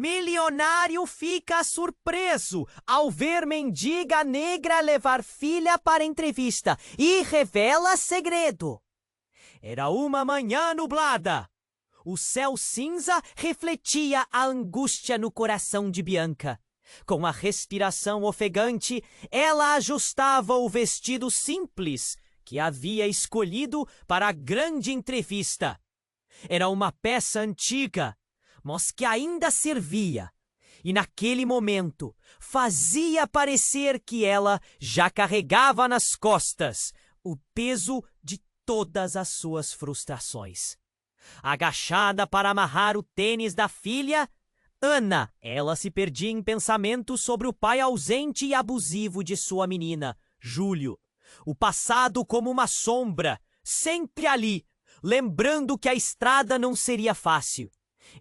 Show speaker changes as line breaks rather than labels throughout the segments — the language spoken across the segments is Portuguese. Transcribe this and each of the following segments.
Milionário fica surpreso ao ver mendiga negra levar filha para entrevista e revela segredo. Era uma manhã nublada. O céu cinza refletia a angústia no coração de Bianca. Com a respiração ofegante, ela ajustava o vestido simples que havia escolhido para a grande entrevista. Era uma peça antiga, mas que ainda servia, e naquele momento fazia parecer que ela já carregava nas costas o peso de todas as suas frustrações. Agachada para amarrar o tênis da filha, Ana, ela se perdia em pensamentos sobre o pai ausente e abusivo de sua menina, Júlio. O passado como uma sombra, sempre ali, lembrando que a estrada não seria fácil.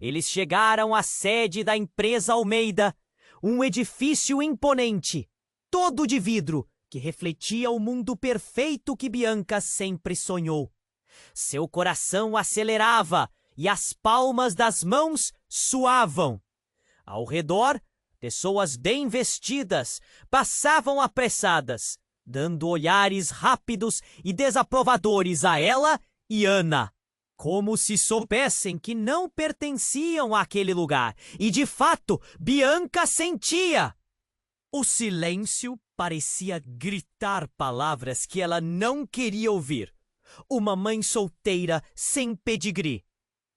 Eles chegaram à sede da empresa Almeida, um edifício imponente, todo de vidro, que refletia o mundo perfeito que Bianca sempre sonhou. Seu coração acelerava e as palmas das mãos suavam. Ao redor, pessoas bem vestidas passavam apressadas, dando olhares rápidos e desaprovadores a ela e Ana, como se soubessem que não pertenciam àquele lugar. E, de fato, Bianca sentia. O silêncio parecia gritar palavras que ela não queria ouvir. Uma mãe solteira sem pedigree,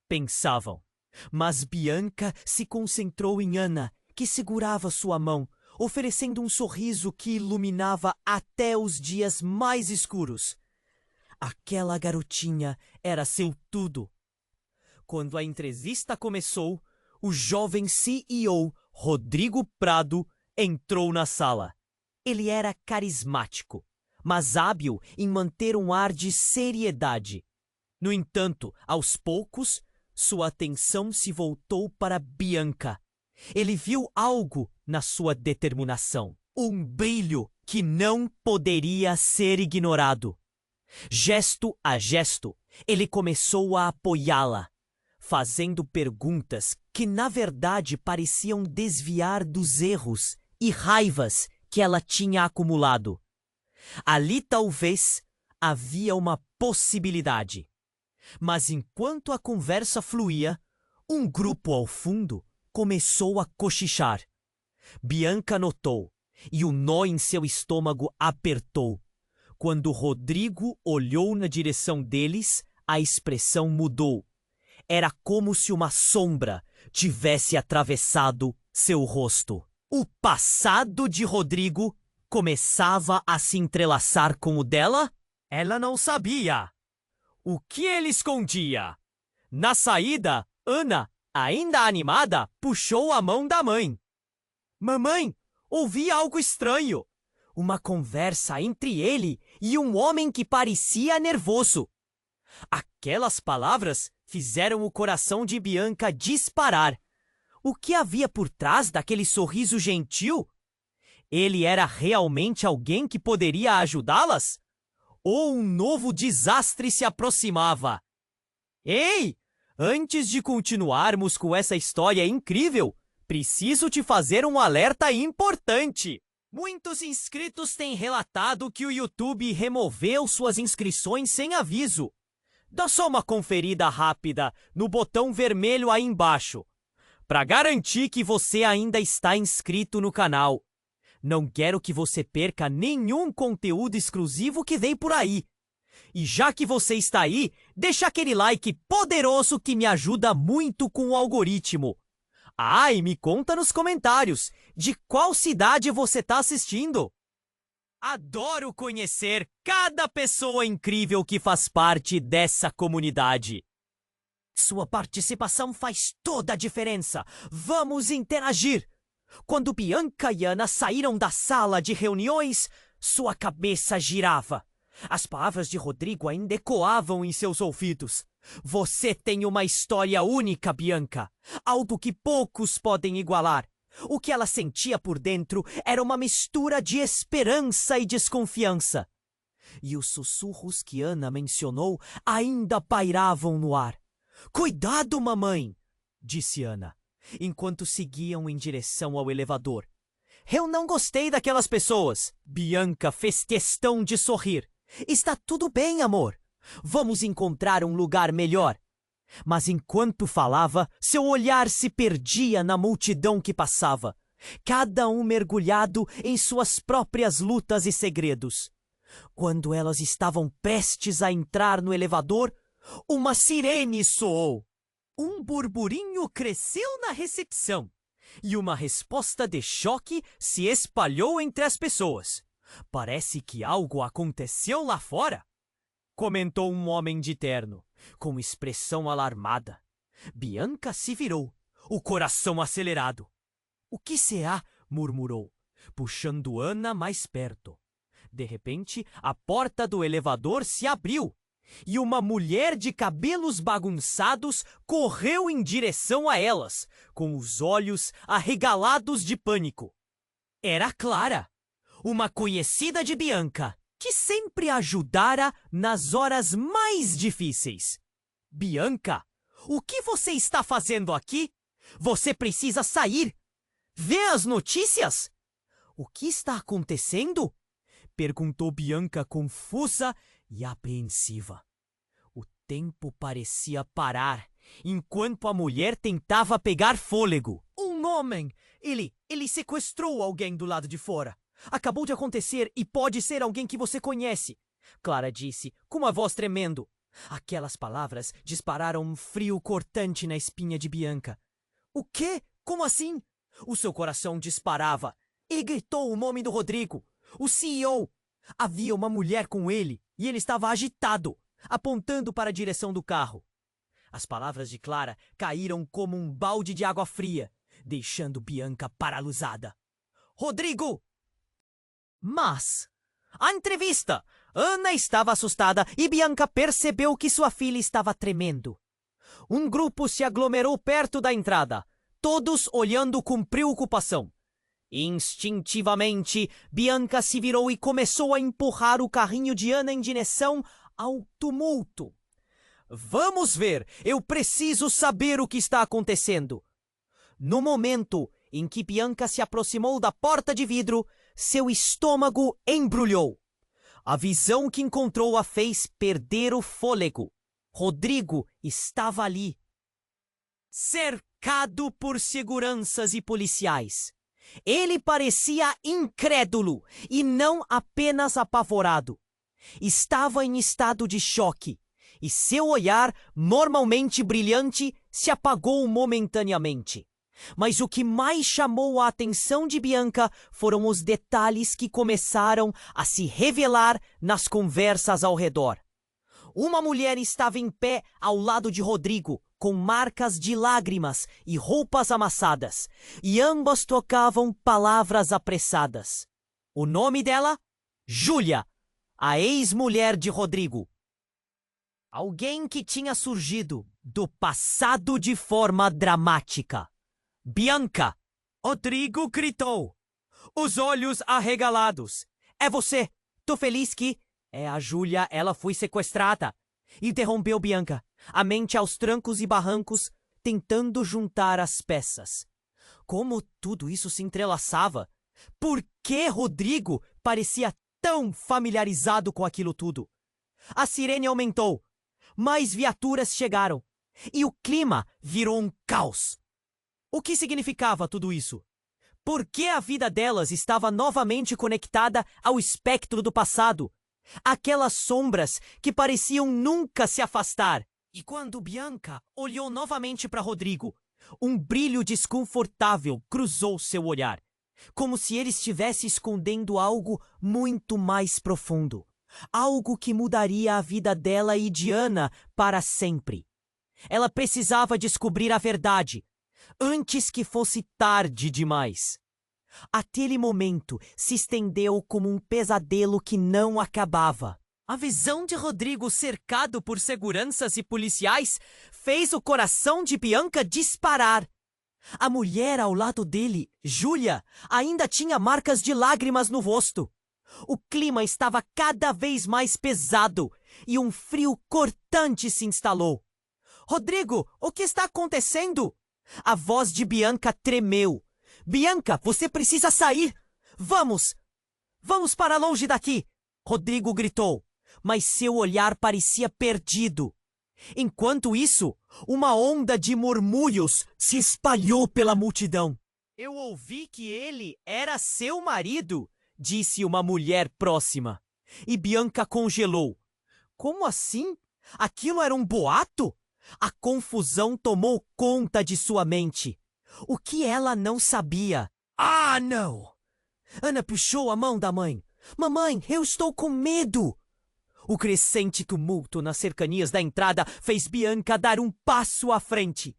pensavam. Mas Bianca se concentrou em Ana, que segurava sua mão, oferecendo um sorriso que iluminava até os dias mais escuros. Aquela garotinha era seu tudo. Quando a entrevista começou, o jovem CEO, Rodrigo Prado, entrou na sala. Ele era carismático, mas hábil em manter um ar de seriedade. No entanto, aos poucos, sua atenção se voltou para Bianca. Ele viu algo na sua determinação, um brilho que não poderia ser ignorado. Gesto a gesto, ele começou a apoiá-la, fazendo perguntas que na verdade pareciam desviar dos erros e raivas que ela tinha acumulado. Ali talvez havia uma possibilidade. Mas enquanto a conversa fluía, um grupo ao fundo começou a cochichar. Bianca notou, e o nó em seu estômago apertou. Quando Rodrigo olhou na direção deles, a expressão mudou. Era como se uma sombra tivesse atravessado seu rosto. O passado de Rodrigo começava a se entrelaçar com o dela? Ela não sabia. O que ele escondia? Na saída, Ana, ainda animada, puxou a mão da mãe. Mamãe, ouvi algo estranho. Uma conversa entre ele e um homem que parecia nervoso. Aquelas palavras fizeram o coração de Bianca disparar. O que havia por trás daquele sorriso gentil? Ele era realmente alguém que poderia ajudá-las? Ou um novo desastre se aproximava? Ei! Antes de continuarmos com essa história incrível, preciso te fazer um alerta importante. Muitos inscritos têm relatado que o YouTube removeu suas inscrições sem aviso. Dá só uma conferida rápida no botão vermelho aí embaixo, para garantir que você ainda está inscrito no canal. Não quero que você perca nenhum conteúdo exclusivo que vem por aí. E já que você está aí, deixa aquele like poderoso que me ajuda muito com o algoritmo. Ah, e me conta nos comentários de qual cidade você está assistindo. Adoro conhecer cada pessoa incrível que faz parte dessa comunidade. Sua participação faz toda a diferença. Vamos interagir. Quando Bianca e Ana saíram da sala de reuniões, sua cabeça girava. As palavras de Rodrigo ainda ecoavam em seus ouvidos. Você tem uma história única, Bianca. Algo que poucos podem igualar. O que ela sentia por dentro era uma mistura de esperança e desconfiança. E os sussurros que Ana mencionou ainda pairavam no ar. Cuidado, mamãe, disse Ana. enquanto seguiam em direção ao elevador. Eu não gostei daquelas pessoas. Bianca fez questão de sorrir. Está tudo bem, amor. Vamos encontrar um lugar melhor. Mas enquanto falava, seu olhar se perdia na multidão que passava, cada um mergulhado em suas próprias lutas e segredos. Quando elas estavam prestes a entrar no elevador, uma sirene soou. Um burburinho cresceu na recepção e uma resposta de choque se espalhou entre as pessoas. Parece que algo aconteceu lá fora, comentou um homem de terno, com expressão alarmada. Bianca se virou, o coração acelerado. O que será? Murmurou, puxando Ana mais perto. De repente, a porta do elevador se abriu e uma mulher de cabelos bagunçados correu em direção a elas, com os olhos arregalados de pânico. Era Clara, uma conhecida de Bianca, que sempre ajudara nas horas mais difíceis. Bianca, o que você está fazendo aqui? Você precisa sair. Vê as notícias? O que está acontecendo? Perguntou Bianca confusa e apreensiva. O tempo parecia parar, enquanto a mulher tentava pegar fôlego. Um homem! Ele sequestrou alguém do lado de fora. Acabou de acontecer e pode ser alguém que você conhece, Clara disse, com uma voz tremendo. Aquelas palavras dispararam um frio cortante na espinha de Bianca. O quê? Como assim? O seu coração disparava e gritou o nome do Rodrigo, o CEO. Havia uma mulher com ele e ele estava agitado, apontando para a direção do carro. As palavras de Clara caíram como um balde de água fria, deixando Bianca paralisada. Rodrigo! Mas a entrevista! Ana estava assustada e Bianca percebeu que sua filha estava tremendo. Um grupo se aglomerou perto da entrada, todos olhando com preocupação. Instintivamente, Bianca se virou e começou a empurrar o carrinho de Ana em direção ao tumulto. Vamos ver, eu preciso saber o que está acontecendo. No momento em que Bianca se aproximou da porta de vidro, seu estômago embrulhou. A visão que encontrou a fez perder o fôlego. Rodrigo estava ali, cercado por seguranças e policiais. Ele parecia incrédulo e não apenas apavorado. Estava em estado de choque e seu olhar, normalmente brilhante, se apagou momentaneamente. Mas o que mais chamou a atenção de Bianca foram os detalhes que começaram a se revelar nas conversas ao redor. Uma mulher estava em pé ao lado de Rodrigo, com marcas de lágrimas e roupas amassadas, e ambas trocavam palavras apressadas. O nome dela? Júlia, a ex-mulher de Rodrigo. Alguém que tinha surgido do passado de forma dramática. Bianca! Rodrigo gritou, os olhos arregalados. É você! Tô feliz que... É a Júlia, ela foi sequestrada. Interrompeu Bianca, a mente aos trancos e barrancos, tentando juntar as peças. Como tudo isso se entrelaçava? Por que Rodrigo parecia tão familiarizado com aquilo tudo? A sirene aumentou, mais viaturas chegaram, e o clima virou um caos. O que significava tudo isso? Por que a vida delas estava novamente conectada ao espectro do passado? Aquelas sombras que pareciam nunca se afastar. E quando Bianca olhou novamente para Rodrigo, um brilho desconfortável cruzou seu olhar, como se ele estivesse escondendo algo muito mais profundo. Algo que mudaria a vida dela e de Ana para sempre. Ela precisava descobrir a verdade, antes que fosse tarde demais. Aquele momento se estendeu como um pesadelo que não acabava. A visão de Rodrigo cercado por seguranças e policiais fez o coração de Bianca disparar. A mulher ao lado dele, Júlia, ainda tinha marcas de lágrimas no rosto. O clima estava cada vez mais pesado e um frio cortante se instalou. Rodrigo, o que está acontecendo? A voz de Bianca tremeu. Bianca, você precisa sair! Vamos! Vamos para longe daqui! Rodrigo gritou, mas seu olhar parecia perdido. Enquanto isso, uma onda de murmúrios se espalhou pela multidão. Eu ouvi que ele era seu marido, disse uma mulher próxima. E Bianca congelou. Como assim? Aquilo era um boato? A confusão tomou conta de sua mente. O que ela não sabia? Ah, não! Ana puxou a mão da mãe. Mamãe, eu estou com medo! O crescente tumulto nas cercanias da entrada fez Bianca dar um passo à frente,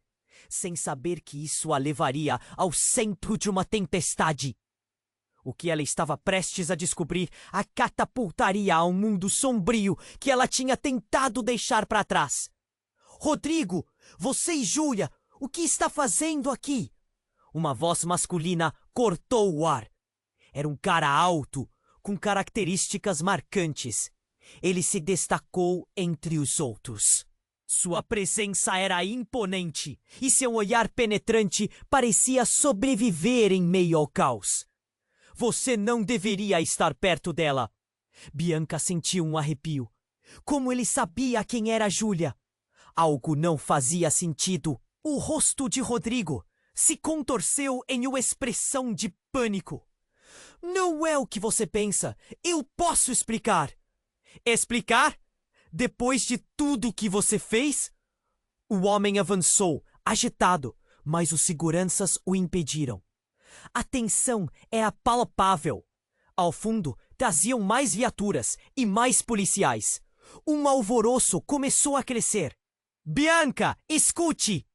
sem saber que isso a levaria ao centro de uma tempestade. O que ela estava prestes a descobrir a catapultaria a um mundo sombrio que ela tinha tentado deixar para trás. Rodrigo, você e Júlia, o que está fazendo aqui? Uma voz masculina cortou o ar. Era um cara alto, com características marcantes. Ele se destacou entre os outros. Sua presença era imponente e seu olhar penetrante parecia sobreviver em meio ao caos. Você não deveria estar perto dela. Bianca sentiu um arrepio. Como ele sabia quem era Júlia? Algo não fazia sentido. O rosto de Rodrigo se contorceu em uma expressão de pânico. Não é o que você pensa. Eu posso explicar. Explicar? Depois de tudo que você fez? O homem avançou, agitado, mas os seguranças o impediram. A tensão era palpável. Ao fundo, traziam mais viaturas e mais policiais. Um alvoroço começou a crescer. Bianca, escute!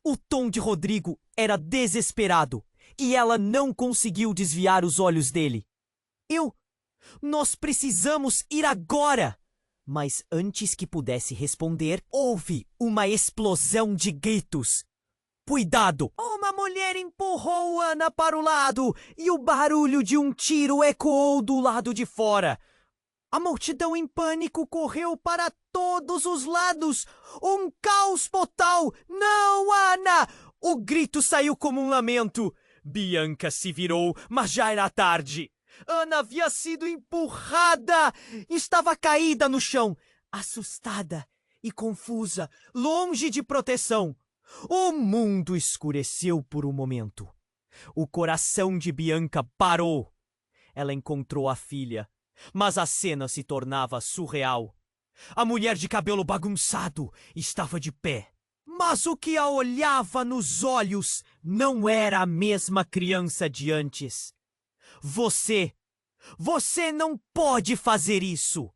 O tom de Rodrigo era desesperado e ela não conseguiu desviar os olhos dele. Nós precisamos ir agora! Mas antes que pudesse responder, houve uma explosão de gritos. Cuidado! Uma mulher empurrou Ana para o lado e o barulho de um tiro ecoou do lado de fora. A multidão em pânico correu para todos os lados. Um caos total! Não, Ana! O grito saiu como um lamento. Bianca se virou, mas já era tarde. Ana havia sido empurrada! Estava caída no chão, assustada e confusa, longe de proteção. O mundo escureceu por um momento. O coração de Bianca parou. Ela encontrou a filha, mas a cena se tornava surreal. A mulher de cabelo bagunçado estava de pé. Mas o que a olhava nos olhos não era a mesma criança de antes. Você não pode fazer isso!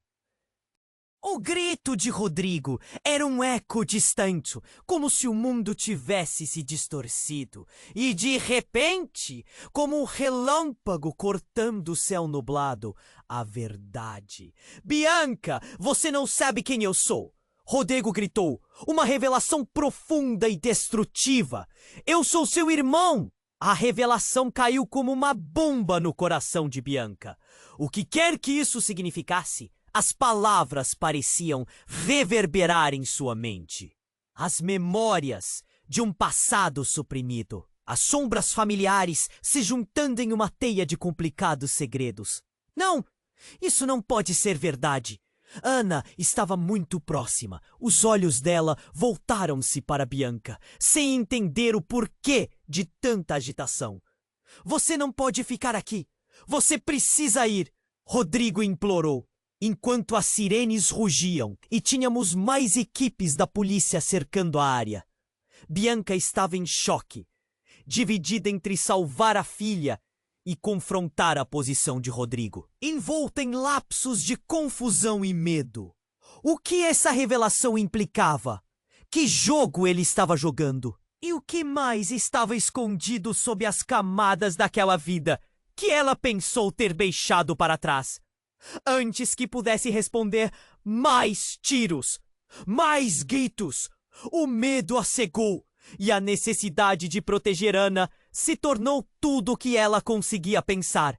O grito de Rodrigo era um eco distante, como se o mundo tivesse se distorcido. E de repente, como um relâmpago cortando o céu nublado, a verdade. Bianca, você não sabe quem eu sou! Rodrigo gritou, uma revelação profunda e destrutiva. Eu sou seu irmão! A revelação caiu como uma bomba no coração de Bianca. O que quer que isso significasse, as palavras pareciam reverberar em sua mente. As memórias de um passado suprimido. As sombras familiares se juntando em uma teia de complicados segredos. Não! Isso não pode ser verdade. Ana estava muito próxima. Os olhos dela voltaram-se para Bianca, sem entender o porquê de tanta agitação. Você não pode ficar aqui. Você precisa ir, Rodrigo implorou, enquanto as sirenes rugiam e tínhamos mais equipes da polícia cercando a área. Bianca estava em choque, dividida entre salvar a filha e confrontar a posição de Rodrigo, envolta em lapsos de confusão e medo. O que essa revelação implicava? Que jogo ele estava jogando? E o que mais estava escondido sob as camadas daquela vida que ela pensou ter deixado para trás? Antes que pudesse responder, mais tiros, mais gritos. O medo a cegou e a necessidade de proteger Ana se tornou tudo o que ela conseguia pensar.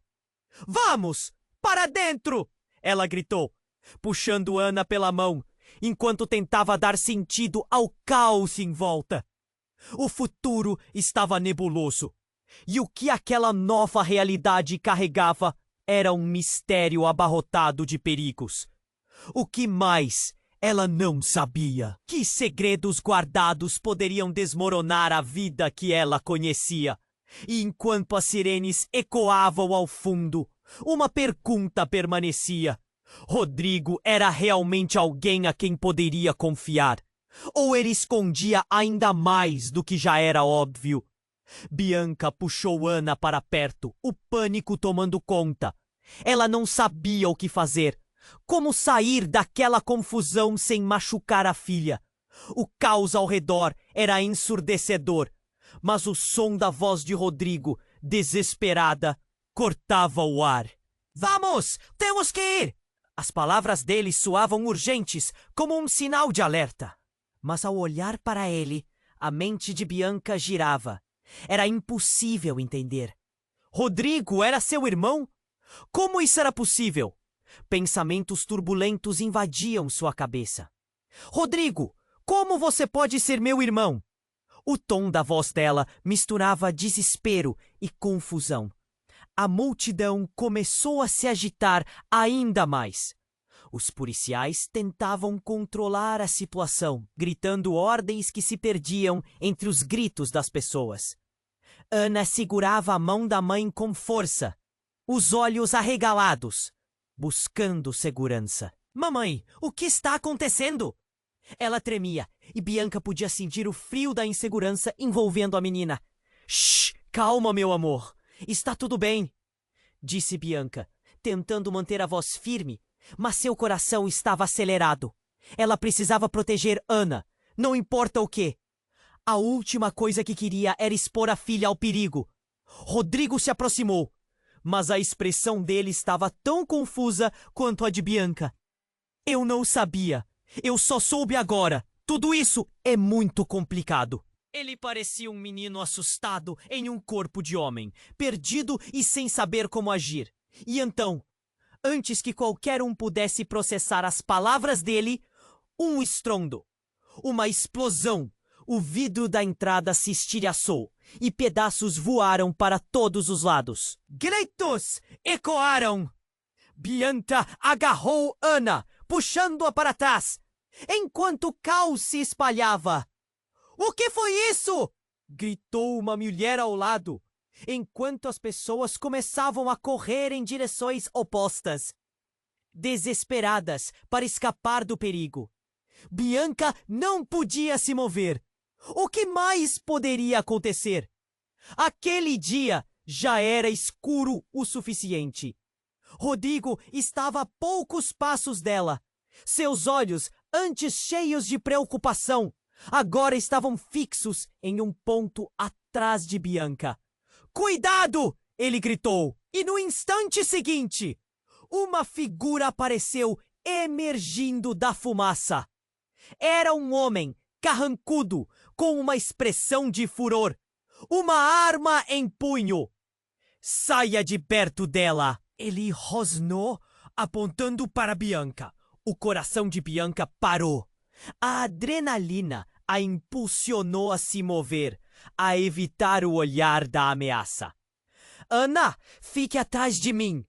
Vamos! Para dentro! Ela gritou, puxando Ana pela mão, enquanto tentava dar sentido ao caos em volta. O futuro estava nebuloso, e o que aquela nova realidade carregava era um mistério abarrotado de perigos. O que mais ela não sabia? Que segredos guardados poderiam desmoronar a vida que ela conhecia? E enquanto as sirenes ecoavam ao fundo, uma pergunta permanecia: Rodrigo era realmente alguém a quem poderia confiar? Ou ele escondia ainda mais do que já era óbvio? Bianca puxou Ana para perto, o pânico tomando conta. Ela não sabia o que fazer. Como sair daquela confusão sem machucar a filha? O caos ao redor era ensurdecedor, mas o som da voz de Rodrigo, desesperada, cortava o ar. Vamos! Temos que ir! As palavras dele soavam urgentes, como um sinal de alerta. Mas ao olhar para ele, a mente de Bianca girava. Era impossível entender. Rodrigo era seu irmão? Como isso era possível? Pensamentos turbulentos invadiam sua cabeça. Rodrigo, como você pode ser meu irmão? O tom da voz dela misturava desespero e confusão. A multidão começou a se agitar ainda mais. Os policiais tentavam controlar a situação, gritando ordens que se perdiam entre os gritos das pessoas. Ana segurava a mão da mãe com força, os olhos arregalados, buscando segurança. Mamãe, o que está acontecendo? Ela tremia e Bianca podia sentir o frio da insegurança envolvendo a menina. Shh, calma, meu amor. Está tudo bem, disse Bianca, tentando manter a voz firme, mas seu coração estava acelerado. Ela precisava proteger Ana, não importa o quê. A última coisa que queria era expor a filha ao perigo. Rodrigo se aproximou, mas a expressão dele estava tão confusa quanto a de Bianca. Eu não sabia. Eu só soube agora. Tudo isso é muito complicado. Ele parecia um menino assustado em um corpo de homem, perdido e sem saber como agir. E então, antes que qualquer um pudesse processar as palavras dele, um estrondo, uma explosão. O vidro da entrada se estilhaçou e pedaços voaram para todos os lados. Gritos ecoaram. Bianca agarrou Ana, puxando-a para trás, enquanto o caos se espalhava. O que foi isso? Gritou uma mulher ao lado, enquanto as pessoas começavam a correr em direções opostas, desesperadas para escapar do perigo. Bianca não podia se mover. O que mais poderia acontecer? Aquele dia já era escuro o suficiente. Rodrigo estava a poucos passos dela. Seus olhos, antes cheios de preocupação, agora estavam fixos em um ponto atrás de Bianca. Cuidado! Ele gritou. E no instante seguinte, uma figura apareceu emergindo da fumaça. Era um homem carrancudo, com uma expressão de furor, uma arma em punho. Saia de perto dela! Ele rosnou, apontando para Bianca. O coração de Bianca parou. A adrenalina a impulsionou a se mover, a evitar o olhar da ameaça. Ana, fique atrás de mim!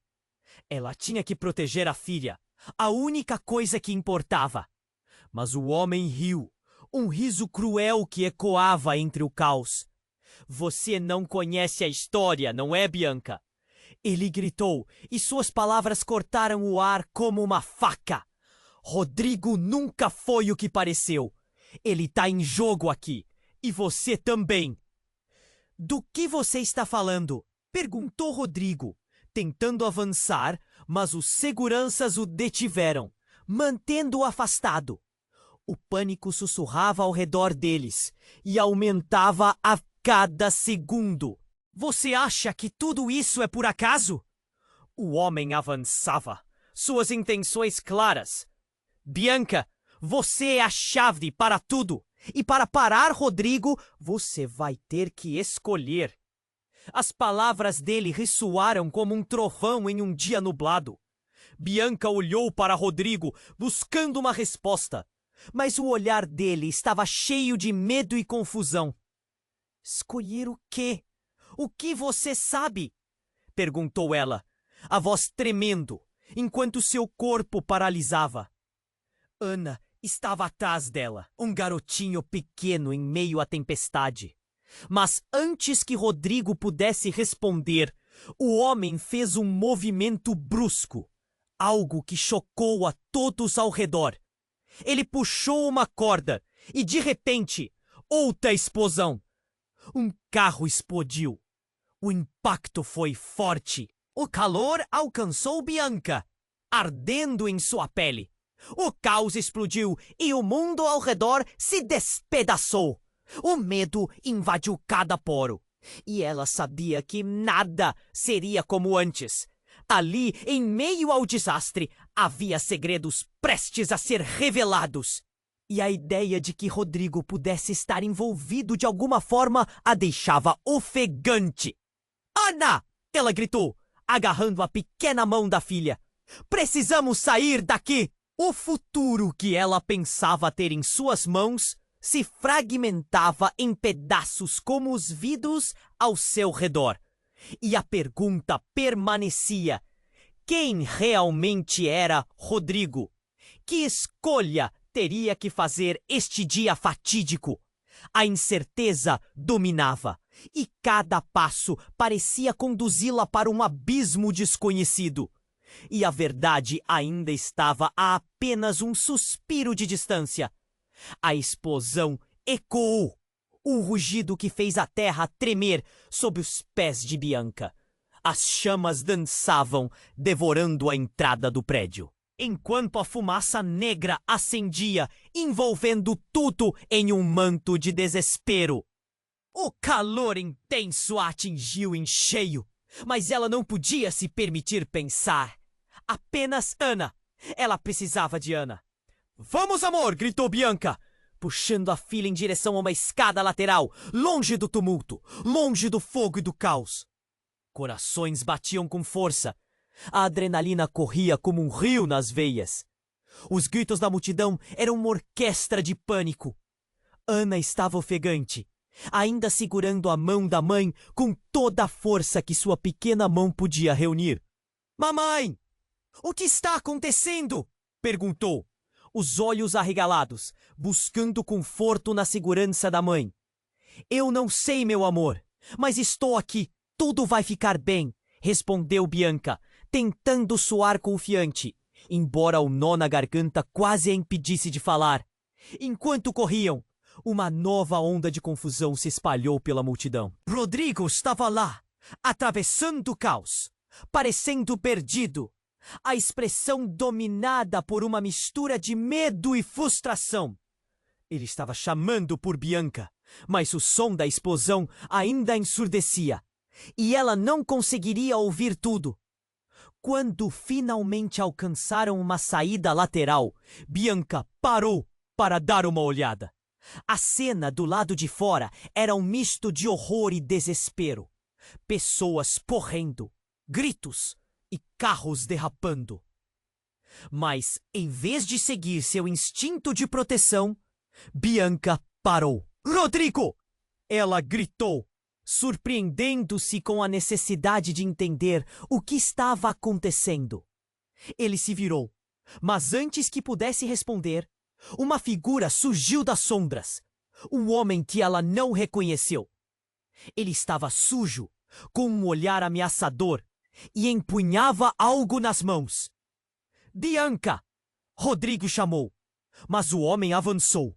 Ela tinha que proteger a filha, a única coisa que importava. Mas o homem riu, um riso cruel que ecoava entre o caos. Você não conhece a história, não é, Bianca? Ele gritou, e suas palavras cortaram o ar como uma faca. Rodrigo nunca foi o que pareceu. Ele tá em jogo aqui, e você também. Do que você está falando? Perguntou Rodrigo, tentando avançar, mas os seguranças o detiveram, mantendo-o afastado. O pânico sussurrava ao redor deles e aumentava a cada segundo. Você acha que tudo isso é por acaso? O homem avançava, suas intenções claras. Bianca, você é a chave para tudo. E para parar Rodrigo, você vai ter que escolher. As palavras dele ressoaram como um trovão em um dia nublado. Bianca olhou para Rodrigo, buscando uma resposta. Mas o olhar dele estava cheio de medo e confusão. Escolher o quê? O que você sabe? Perguntou ela, a voz tremendo, enquanto seu corpo paralisava. Ana estava atrás dela, um garotinho pequeno em meio à tempestade. Mas antes que Rodrigo pudesse responder, o homem fez um movimento brusco, algo que chocou a todos ao redor. Ele puxou uma corda e, de repente, outra explosão. Um carro explodiu. O impacto foi forte. O calor alcançou Bianca, ardendo em sua pele. O caos explodiu e o mundo ao redor se despedaçou. O medo invadiu cada poro. E ela sabia que nada seria como antes. Ali, em meio ao desastre, havia segredos prestes a ser revelados. E a ideia de que Rodrigo pudesse estar envolvido de alguma forma a deixava ofegante. Ana! Ela gritou, agarrando a pequena mão da filha. Precisamos sair daqui! O futuro que ela pensava ter em suas mãos se fragmentava em pedaços como os vidros ao seu redor. E a pergunta permanecia: quem realmente era Rodrigo? Que escolha teria que fazer este dia fatídico? A incerteza dominava, e cada passo parecia conduzi-la para um abismo desconhecido. E a verdade ainda estava a apenas um suspiro de distância. A explosão ecoou, o rugido que fez a terra tremer sob os pés de Bianca. As chamas dançavam, devorando a entrada do prédio, enquanto a fumaça negra ascendia, envolvendo tudo em um manto de desespero. O calor intenso a atingiu em cheio, mas ela não podia se permitir pensar. Apenas Ana. Ela precisava de Ana. Vamos, amor! Gritou Bianca, puxando a filha em direção a uma escada lateral, longe do tumulto, longe do fogo e do caos. Corações batiam com força. A adrenalina corria como um rio nas veias. Os gritos da multidão eram uma orquestra de pânico. Ana estava ofegante, ainda segurando a mão da mãe com toda a força que sua pequena mão podia reunir. Mamãe! O que está acontecendo? Perguntou, os olhos arregalados, buscando conforto na segurança da mãe. Eu não sei, meu amor, mas estou aqui. Tudo vai ficar bem, respondeu Bianca, tentando soar confiante, embora o nó na garganta quase a impedisse de falar. Enquanto corriam, uma nova onda de confusão se espalhou pela multidão. Rodrigo estava lá, atravessando o caos, parecendo perdido. A expressão dominada por uma mistura de medo e frustração. Ele estava chamando por Bianca, mas o som da explosão ainda a ensurdecia, e ela não conseguiria ouvir tudo. Quando finalmente alcançaram uma saída lateral, Bianca parou para dar uma olhada. A cena do lado de fora era um misto de horror e desespero. Pessoas correndo, gritos e carros derrapando. Mas, em vez de seguir seu instinto de proteção, Bianca parou. Rodrigo! Ela gritou, surpreendendo-se com a necessidade de entender o que estava acontecendo. Ele se virou, mas antes que pudesse responder, uma figura surgiu das sombras. Um homem que ela não reconheceu. Ele estava sujo, com um olhar ameaçador, e empunhava algo nas mãos. Bianca! Rodrigo chamou, mas o homem avançou.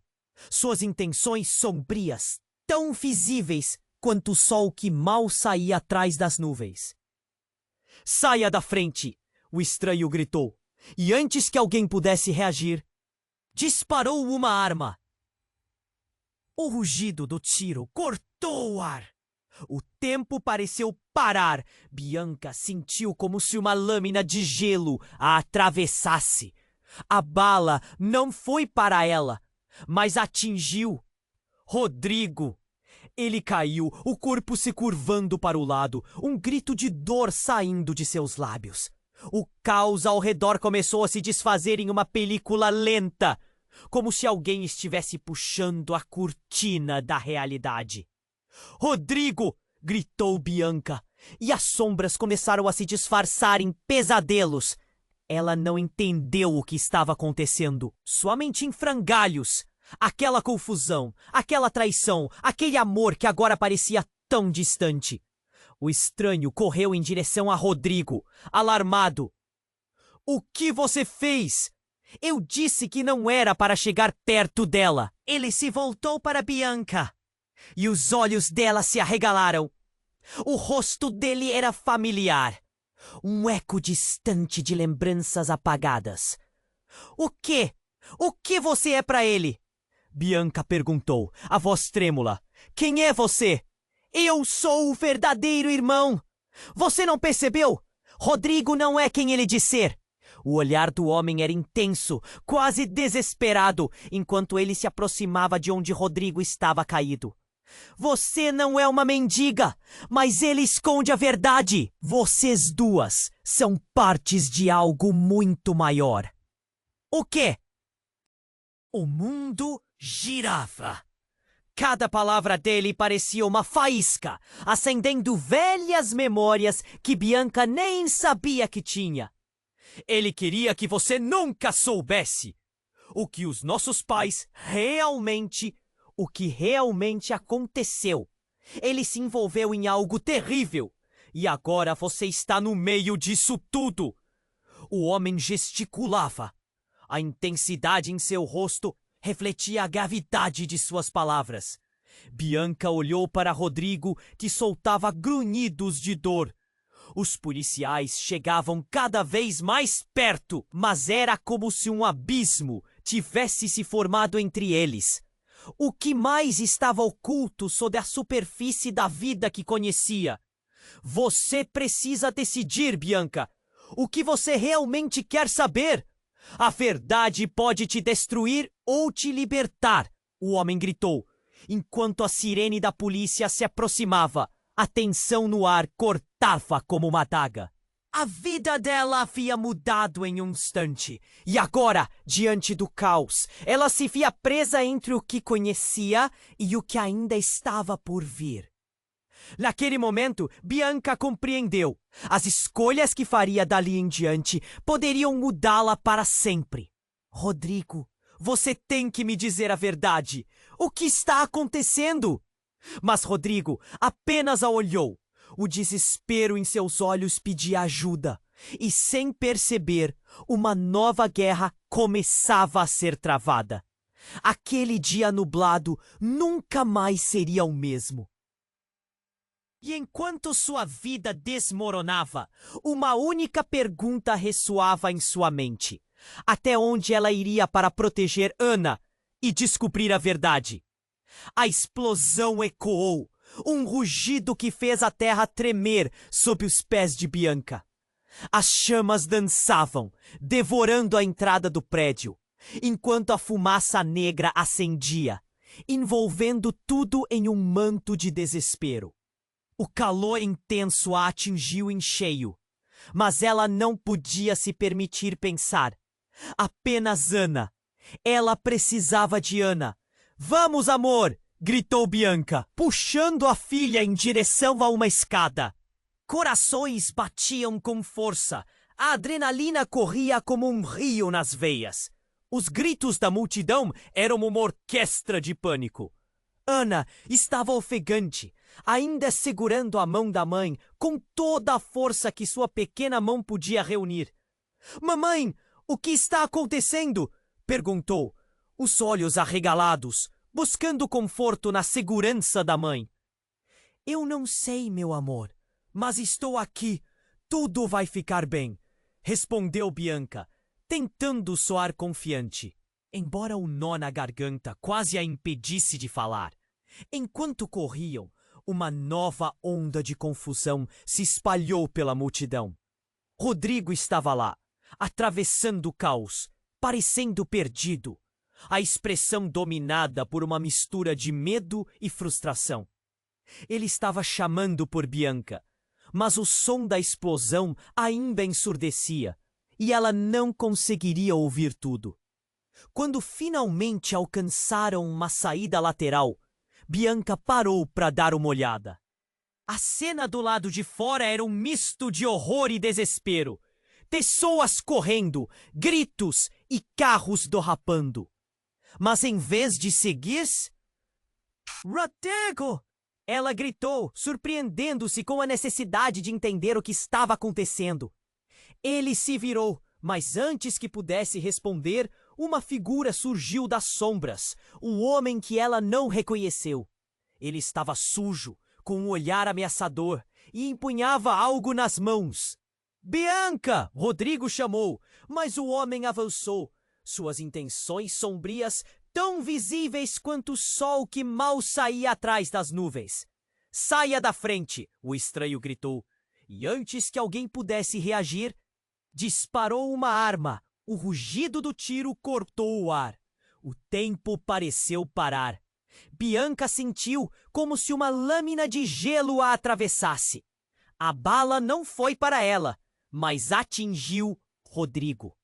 Suas intenções sombrias, tão visíveis quanto o sol que mal saía atrás das nuvens. Saia da frente! O estranho gritou, e antes que alguém pudesse reagir, disparou uma arma. O rugido do tiro cortou o ar. O tempo pareceu parar. Bianca sentiu como se uma lâmina de gelo a atravessasse. A bala não foi para ela, mas atingiu Rodrigo. Ele caiu, o corpo se curvando para o lado, um grito de dor saindo de seus lábios. O caos ao redor começou a se desfazer em uma película lenta, como se alguém estivesse puxando a cortina da realidade. Rodrigo! Gritou Bianca, e as sombras começaram a se disfarçar em pesadelos. Ela não entendeu o que estava acontecendo. Sua mente em frangalhos. Aquela confusão, aquela traição, aquele amor que agora parecia tão distante. O estranho correu em direção a Rodrigo, alarmado. O que você fez? Eu disse que não era para chegar perto dela. Ele se voltou para Bianca, e os olhos dela se arregalaram. O rosto dele era familiar, um eco distante de lembranças apagadas. O quê? O que você é para ele? Bianca perguntou, a voz trêmula. Quem é você? Eu sou o verdadeiro irmão. Você não percebeu? Rodrigo não é quem ele diz ser. O olhar do homem era intenso, quase desesperado, enquanto ele se aproximava de onde Rodrigo estava caído. Você não é uma mendiga, mas ele esconde a verdade. Vocês duas são partes de algo muito maior. O quê? O mundo girava. Cada palavra dele parecia uma faísca, acendendo velhas memórias que Bianca nem sabia que tinha. Ele queria que você nunca soubesse o que os nossos pais o que realmente aconteceu. Ele se envolveu em algo terrível e agora você está no meio disso tudo. O homem gesticulava. A intensidade em seu rosto refletia a gravidade de suas palavras. Bianca olhou para Rodrigo, que soltava grunhidos de dor. Os policiais chegavam cada vez mais perto, mas era como se um abismo tivesse se formado entre eles. O que mais estava oculto sob a superfície da vida que conhecia? Você precisa decidir, Bianca. O que você realmente quer saber? A verdade pode te destruir ou te libertar, o homem gritou, enquanto a sirene da polícia se aproximava. A tensão no ar cortava como uma adaga. A vida dela havia mudado em um instante, e agora, diante do caos, ela se via presa entre o que conhecia e o que ainda estava por vir. Naquele momento, Bianca compreendeu. As escolhas que faria dali em diante poderiam mudá-la para sempre. Rodrigo, você tem que me dizer a verdade. O que está acontecendo? Mas Rodrigo apenas a olhou. O desespero em seus olhos pedia ajuda. E sem perceber, uma nova guerra começava a ser travada. Aquele dia nublado nunca mais seria o mesmo. E enquanto sua vida desmoronava, uma única pergunta ressoava em sua mente. Até onde ela iria para proteger Ana e descobrir a verdade? A explosão ecoou, um rugido que fez a terra tremer sob os pés de Bianca. As chamas dançavam, devorando a entrada do prédio, enquanto a fumaça negra ascendia, envolvendo tudo em um manto de desespero. O calor intenso a atingiu em cheio, mas ela não podia se permitir pensar. Apenas Ana. Ela precisava de Ana. Vamos, amor! Gritou Bianca, puxando a filha em direção a uma escada. Corações batiam com força. A adrenalina corria como um rio nas veias. Os gritos da multidão eram uma orquestra de pânico. Ana estava ofegante, ainda segurando a mão da mãe com toda a força que sua pequena mão podia reunir. Mamãe, o que está acontecendo? Perguntou, os olhos arregalados, buscando conforto na segurança da mãe. Eu não sei, meu amor, mas estou aqui. Tudo vai ficar bem, respondeu Bianca, tentando soar confiante, embora o nó na garganta quase a impedisse de falar. Enquanto corriam, uma nova onda de confusão se espalhou pela multidão. Rodrigo estava lá, atravessando o caos, parecendo perdido, a expressão dominada por uma mistura de medo e frustração. Ele estava chamando por Bianca, mas o som da explosão ainda ensurdecia, e ela não conseguiria ouvir tudo. Quando finalmente alcançaram uma saída lateral, Bianca parou para dar uma olhada. A cena do lado de fora era um misto de horror e desespero. Pessoas correndo, gritos e carros derrapando. Mas em vez de seguir... Rodrigo! Ela gritou, surpreendendo-se com a necessidade de entender o que estava acontecendo. Ele se virou, mas antes que pudesse responder, uma figura surgiu das sombras, um homem que ela não reconheceu. Ele estava sujo, com um olhar ameaçador, e empunhava algo nas mãos. Bianca! Rodrigo chamou, mas o homem avançou, suas intenções sombrias tão visíveis quanto o sol que mal saía atrás das nuvens. Saia da frente! O estranho gritou, e antes que alguém pudesse reagir, disparou uma arma. O rugido do tiro cortou o ar. O tempo pareceu parar. Bianca sentiu como se uma lâmina de gelo a atravessasse. A bala não foi para ela, mas atingiu Rodrigo.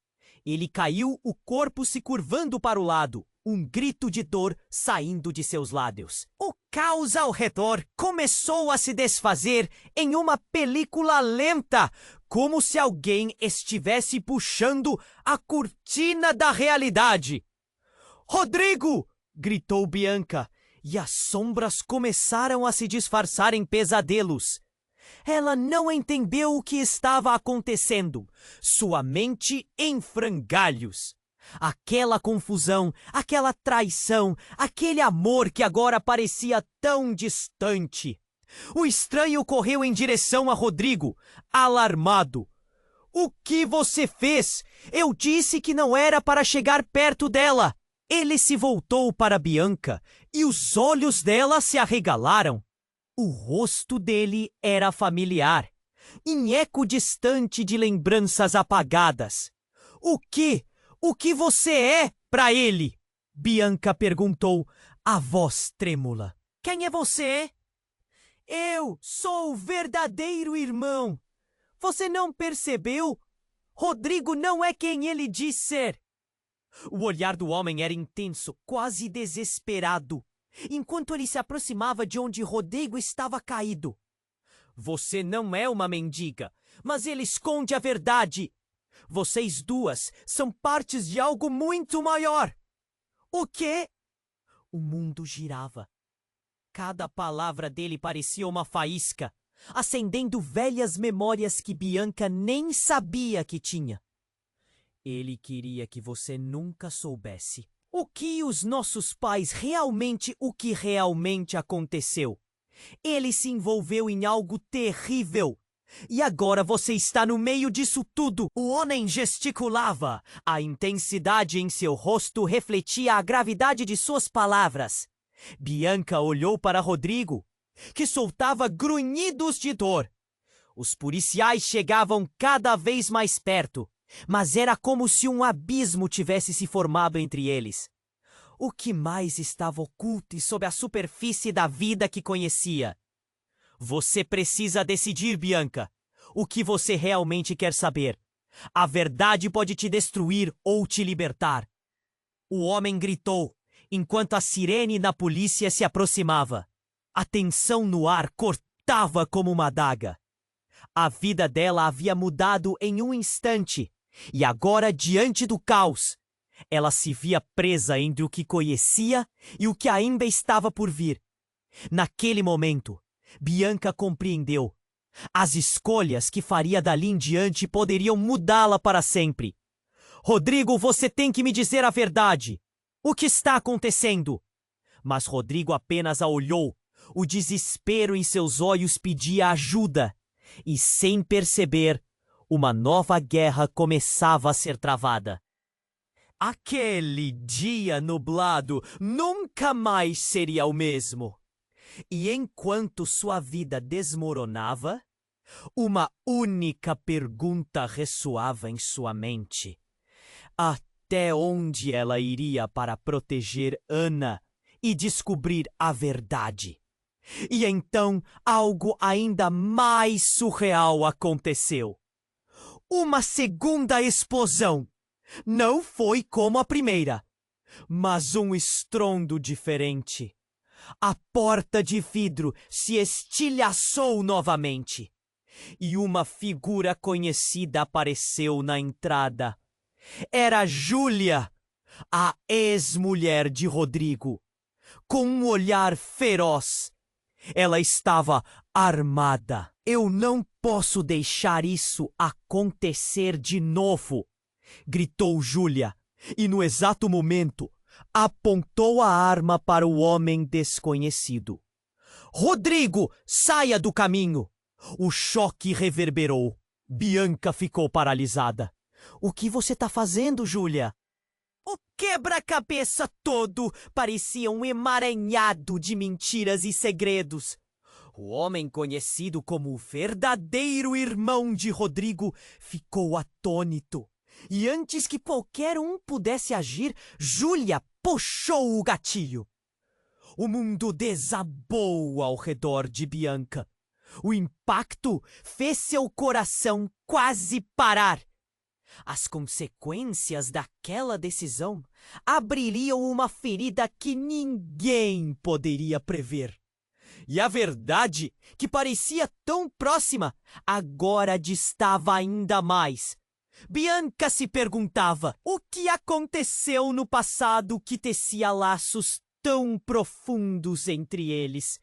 Ele caiu, o corpo se curvando para o lado, um grito de dor saindo de seus lábios. O caos ao redor começou a se desfazer em uma película lenta, como se alguém estivesse puxando a cortina da realidade. Rodrigo! Gritou Bianca, e as sombras começaram a se disfarçar em pesadelos. Ela não entendeu o que estava acontecendo. Sua mente em frangalhos. Aquela confusão, aquela traição, aquele amor que agora parecia tão distante. O estranho correu em direção a Rodrigo, alarmado. O que você fez? Eu disse que não era para chegar perto dela. Ele se voltou para Bianca e os olhos dela se arregalaram. O rosto dele era familiar, em eco distante de lembranças apagadas. O que você é para ele? Bianca perguntou, a voz trêmula. Quem é você? Eu sou o verdadeiro irmão. Você não percebeu? Rodrigo não é quem ele diz ser. O olhar do homem era intenso, quase desesperado, enquanto ele se aproximava de onde Rodrigo estava caído. Você não é uma mendiga, mas ele esconde a verdade. Vocês duas são partes de algo muito maior. O quê? O mundo girava. Cada palavra dele parecia uma faísca, acendendo velhas memórias que Bianca nem sabia que tinha. Ele queria que você nunca soubesse o que realmente aconteceu. Ele se envolveu em algo terrível. E agora você está no meio disso tudo. O homem gesticulava. A intensidade em seu rosto refletia a gravidade de suas palavras. Bianca olhou para Rodrigo, que soltava grunhidos de dor. Os policiais chegavam cada vez mais perto, mas era como se um abismo tivesse se formado entre eles. O que mais estava oculto e sob a superfície da vida que conhecia? Você precisa decidir, Bianca. O que você realmente quer saber? A verdade pode te destruir ou te libertar. O homem gritou, enquanto a sirene da polícia se aproximava. A tensão no ar cortava como uma adaga. A vida dela havia mudado em um instante, e agora, diante do caos, ela se via presa entre o que conhecia e o que ainda estava por vir. Naquele momento, Bianca compreendeu. As escolhas que faria dali em diante poderiam mudá-la para sempre. Rodrigo, você tem que me dizer a verdade. O que está acontecendo? Mas Rodrigo apenas a olhou. O desespero em seus olhos pedia ajuda. E sem perceber, uma nova guerra começava a ser travada. Aquele dia nublado nunca mais seria o mesmo. E enquanto sua vida desmoronava, uma única pergunta ressoava em sua mente. Até onde ela iria para proteger Ana e descobrir a verdade? E então algo ainda mais surreal aconteceu. Uma segunda explosão. Não foi como a primeira, mas um estrondo diferente. A porta de vidro se estilhaçou novamente e uma figura conhecida apareceu na entrada. Era Júlia, a ex-mulher de Rodrigo, com um olhar feroz. Ela estava armada. Eu não posso deixar isso acontecer de novo, gritou Júlia, e no exato momento apontou a arma para o homem desconhecido. Rodrigo, saia do caminho! O choque reverberou. Bianca ficou paralisada. O que você está fazendo, Júlia? O quebra-cabeça todo parecia um emaranhado de mentiras e segredos. O homem conhecido como o verdadeiro irmão de Rodrigo ficou atônito. E antes que qualquer um pudesse agir, Júlia puxou o gatilho. O mundo desabou ao redor de Bianca. O impacto fez seu coração quase parar. As consequências daquela decisão abririam uma ferida que ninguém poderia prever. E a verdade, que parecia tão próxima, agora distava ainda mais. Bianca se perguntava o que aconteceu no passado que tecia laços tão profundos entre eles.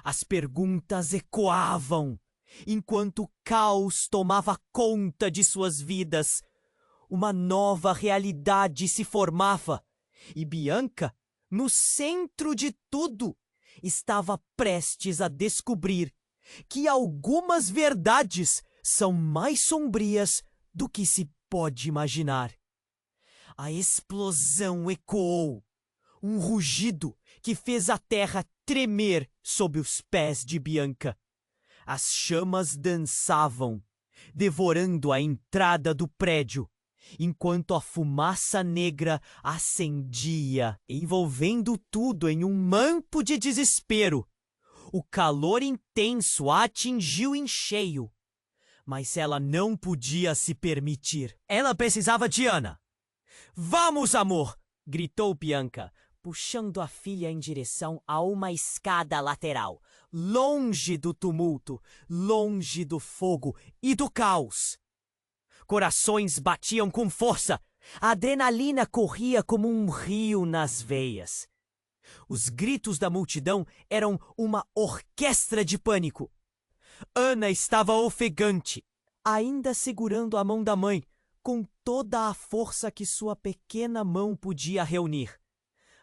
As perguntas ecoavam, enquanto o caos tomava conta de suas vidas. Uma nova realidade se formava, e Bianca, no centro de tudo, estava prestes a descobrir que algumas verdades são mais sombrias do que se pode imaginar. A explosão ecoou, um rugido que fez a terra tremer sob os pés de Bianca. As chamas dançavam, devorando a entrada do prédio, enquanto a fumaça negra ascendia, envolvendo tudo em um manto de desespero. O calor intenso a atingiu em cheio, mas ela não podia se permitir. Ela precisava de Ana. Vamos, amor! Gritou Bianca, puxando a filha em direção a uma escada lateral, longe do tumulto, longe do fogo e do caos. Corações batiam com força. A adrenalina corria como um rio nas veias. Os gritos da multidão eram uma orquestra de pânico. Ana estava ofegante, ainda segurando a mão da mãe, com toda a força que sua pequena mão podia reunir.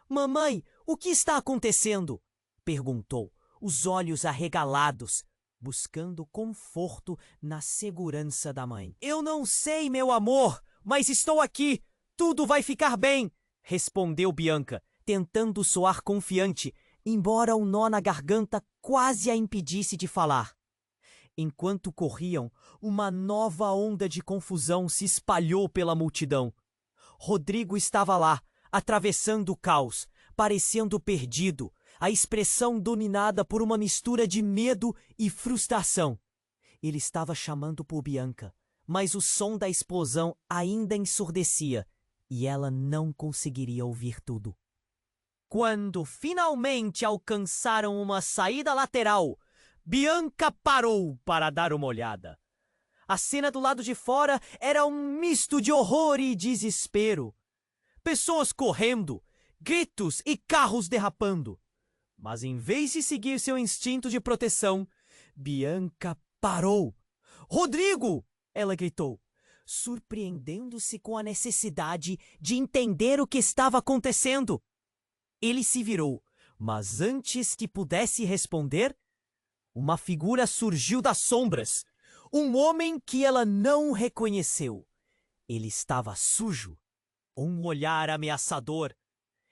"Mamãe, o que está acontecendo?" perguntou, os olhos arregalados, buscando conforto na segurança da mãe. "Eu não sei, meu amor, mas estou aqui. Tudo vai ficar bem", respondeu Bianca, tentando soar confiante, embora o nó na garganta quase a impedisse de falar. Enquanto corriam, uma nova onda de confusão se espalhou pela multidão. Rodrigo estava lá, atravessando o caos, parecendo perdido, a expressão dominada por uma mistura de medo e frustração. Ele estava chamando por Bianca, mas o som da explosão ainda ensurdecia, e ela não conseguiria ouvir tudo. Quando finalmente alcançaram uma saída lateral, Bianca parou para dar uma olhada. A cena do lado de fora era um misto de horror e desespero. Pessoas correndo, gritos e carros derrapando. Mas em vez de seguir seu instinto de proteção, Bianca parou. "Rodrigo!" ela gritou, surpreendendo-se com a necessidade de entender o que estava acontecendo. Ele se virou, mas antes que pudesse responder, uma figura surgiu das sombras. Um homem que ela não reconheceu. Ele estava sujo, um olhar ameaçador,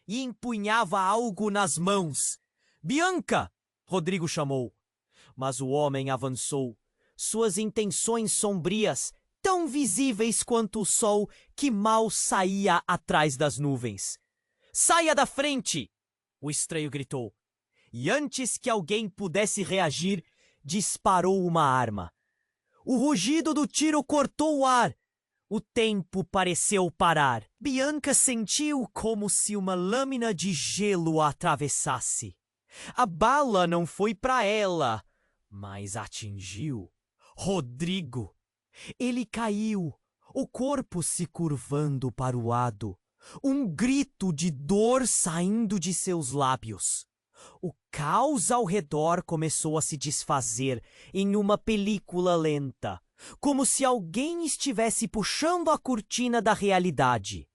e empunhava algo nas mãos. "Bianca!" Rodrigo chamou. Mas o homem avançou, suas intenções sombrias, tão visíveis quanto o sol que mal saía atrás das nuvens. "Saia da frente!" o estranho gritou. E antes que alguém pudesse reagir, disparou uma arma. O rugido do tiro cortou o ar. O tempo pareceu parar. Bianca sentiu como se uma lâmina de gelo a atravessasse. A bala não foi para ela, mas atingiu Rodrigo. Ele caiu, o corpo se curvando para o lado, um grito de dor saindo de seus lábios. O caos ao redor começou a se desfazer em uma película lenta, como se alguém estivesse puxando a cortina da realidade.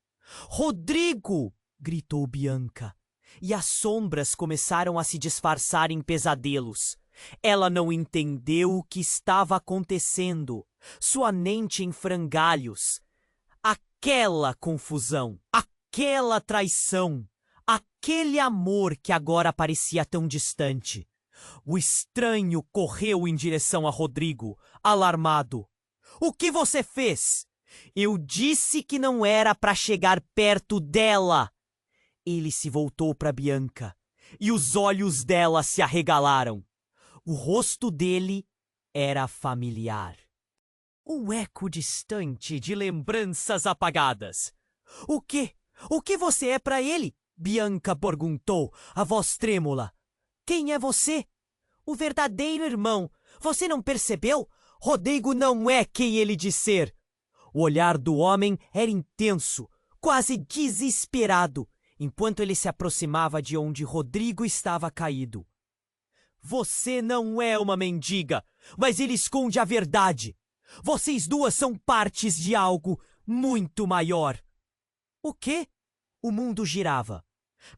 "Rodrigo!" gritou Bianca, e as sombras começaram a se disfarçar em pesadelos. Ela não entendeu o que estava acontecendo. Sua mente em frangalhos. Aquela confusão, aquela traição, aquele amor que agora parecia tão distante. O estranho correu em direção a Rodrigo, alarmado. "O que você fez? Eu disse que não era para chegar perto dela." Ele se voltou para Bianca e os olhos dela se arregalaram. O rosto dele era familiar. Um eco distante de lembranças apagadas. O que você é para ele?" Bianca perguntou, a voz trêmula. "Quem é você?" "O verdadeiro irmão. Você não percebeu? Rodrigo não é quem ele diz ser." O olhar do homem era intenso, quase desesperado, enquanto ele se aproximava de onde Rodrigo estava caído. "Você não é uma mendiga, mas ele esconde a verdade. Vocês duas são partes de algo muito maior." "O quê?" O mundo girava.